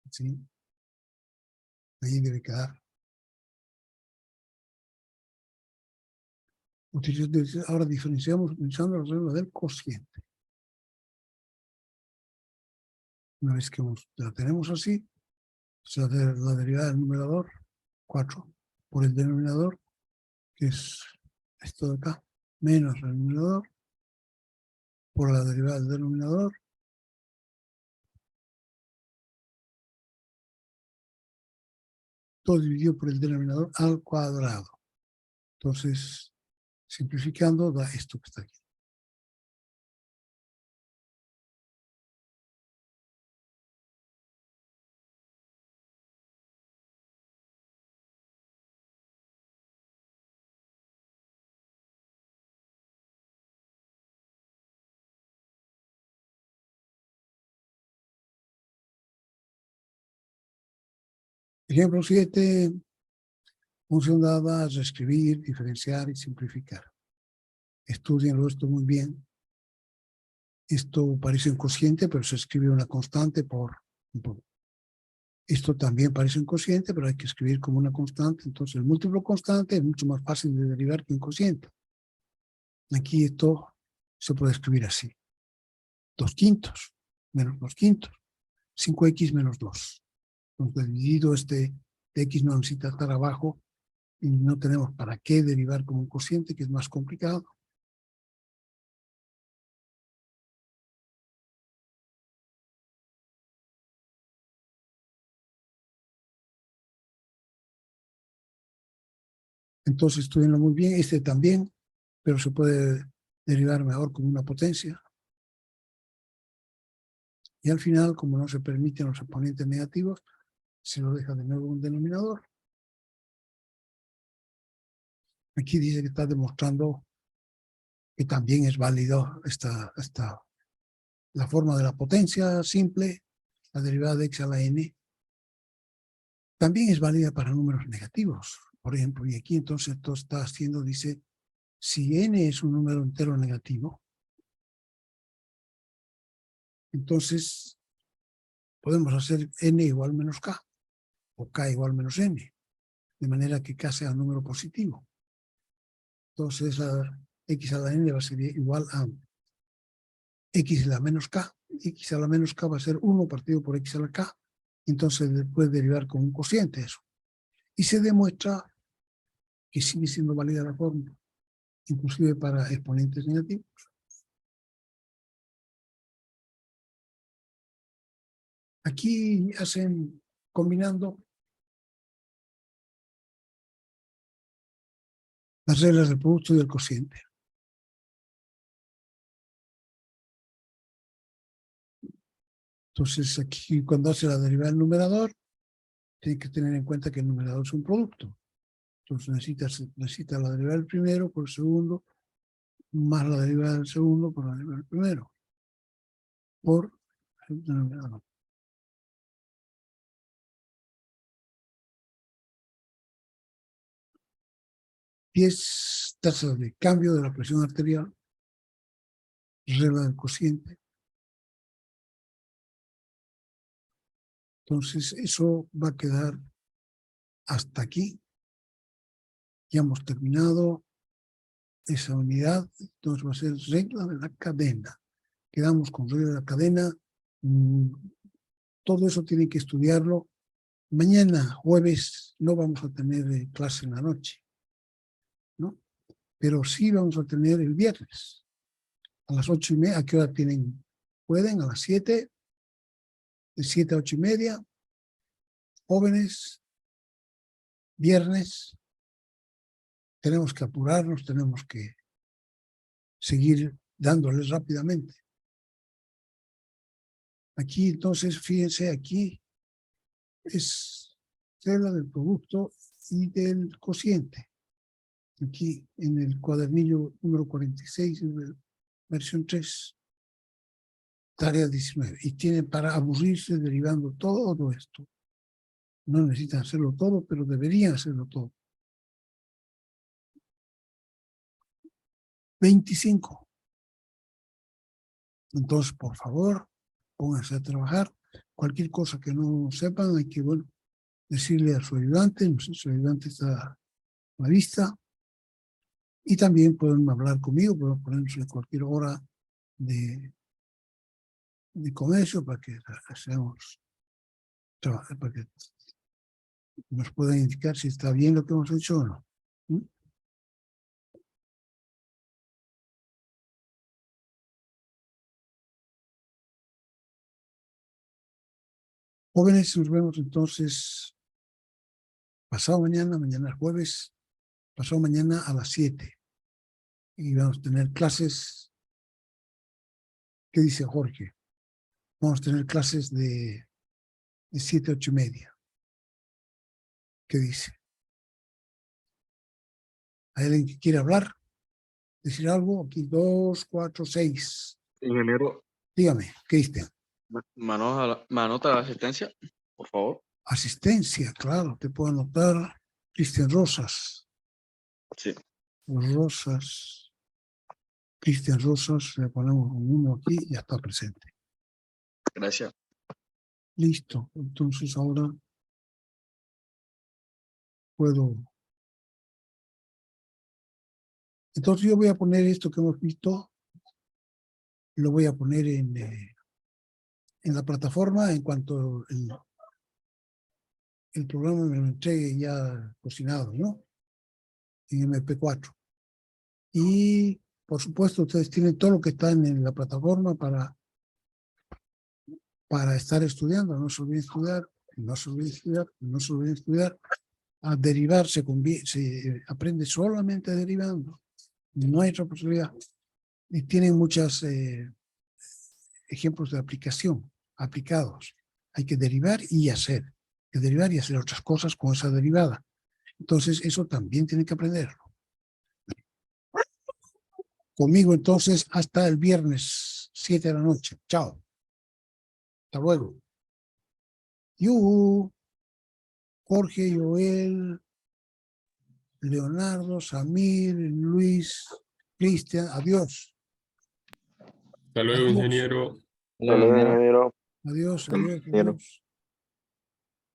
¿Sí? Ahí debe quedar. Ahora diferenciamos utilizando la regla del cociente. Una vez que la tenemos así, la derivada del numerador, 4, por el denominador, que es esto de acá, menos el numerador, por la derivada del denominador, todo dividido por el denominador al cuadrado. Entonces, simplificando, da esto que está aquí. Ejemplo 7, función dada, reescribir, diferenciar y simplificar. Estudienlo esto muy bien. Esto parece un cociente, pero se escribe una constante por. Esto también parece un cociente, pero hay que escribir como una constante. Entonces, el múltiplo constante es mucho más fácil de derivar que un cociente. Aquí esto se puede escribir así. 2/5 menos 2/5. 5x menos 2. Entonces, dividido este x no necesita estar abajo y no tenemos para qué derivar como un cociente, que es más complicado. Entonces, estudienlo muy bien. Este también, pero se puede derivar mejor como una potencia. Y al final, como no se permiten los exponentes negativos, se lo deja de nuevo un denominador. Aquí dice que está demostrando que también es válido la forma de la potencia simple, la derivada de x a la n. También es válida para números negativos. Por ejemplo, y aquí entonces esto está haciendo, dice, si n es un número entero negativo, entonces podemos hacer n igual menos k, o k igual menos n, de manera que k sea un número positivo. Entonces, x a la n va a ser igual a x a la menos k, x a la menos k va a ser 1 partido por x a la k. Entonces puede derivar con un cociente eso. Y se demuestra que sigue siendo válida la fórmula, inclusive para exponentes negativos. Aquí hacen combinando las reglas del producto y del cociente. Entonces aquí cuando hace la derivada del numerador, tiene que tener en cuenta que el numerador es un producto. Entonces necesita la derivada del primero por el segundo, más la derivada del segundo por la derivada del primero. Por el numerador. Y es tasa de cambio de la presión arterial, regla del cociente. Entonces eso va a quedar hasta aquí. Ya hemos terminado esa unidad. Entonces va a ser regla de la cadena. Quedamos con regla de la cadena. Todo eso tienen que estudiarlo. Mañana, jueves, no vamos a tener clase en la noche, ¿no? Pero sí vamos a tener el viernes. A las 8:30, ¿a qué hora tienen? ¿Pueden? A las 7, de 7 a 8:30. Jóvenes, viernes. Tenemos que apurarnos, tenemos que seguir dándoles rápidamente. Aquí, entonces, fíjense, aquí es regla del producto y del cociente. Aquí en el cuadernillo número 46, versión 3, tarea 19. Y tienen para aburrirse derivando todo esto. No necesitan hacerlo todo, pero deberían hacerlo todo. 25. Entonces, por favor, pónganse a trabajar. Cualquier cosa que no sepan, hay que, bueno, decirle a su ayudante. Su ayudante está a la vista. Y también pueden hablar conmigo, pueden ponerse a cualquier hora de comercio para que hacemos trabajar, para que nos puedan indicar si está bien lo que hemos hecho o no. Jóvenes, nos vemos entonces pasado mañana, mañana es jueves, pasado mañana a las 7. Y vamos a tener clases. ¿Qué dice Jorge? Vamos a tener clases de 7 a 8:30. ¿Qué dice? ¿Hay alguien que quiere hablar? ¿Decir algo? Aquí 2, 4, 6. Ingeniero, Dígame, ¿qué dice? ¿me anota la asistencia, por favor? Asistencia, claro, te puedo anotar. Cristian Rosas. Sí. Rosas. Cristian Rosas, le ponemos un 1 aquí y ya está presente. Gracias. Listo, entonces ahora puedo. Entonces yo voy a poner esto que hemos visto, lo voy a poner en la plataforma en cuanto el programa me lo entregue ya cocinado, ¿no? En MP4. Y, por supuesto, ustedes tienen todo lo que está en la plataforma para estar estudiando. No se olviden estudiar, no se olviden estudiar, no se olviden estudiar. A derivar se aprende solamente derivando. No hay otra posibilidad. Y tienen muchos ejemplos de aplicación, aplicados. Hay que derivar y hacer. Hay que derivar y hacer otras cosas con esa derivada. Entonces, eso también tienen que aprenderlo. Conmigo, entonces, hasta el viernes, 7 de la noche. Chao. Hasta luego. Yuhu. Jorge, Joel, Leonardo, Samir, Luis, Cristian. Adiós. Hasta luego, Adiós. ingeniero. Ingeniero. Adiós, adiós, Ingeniero. adiós.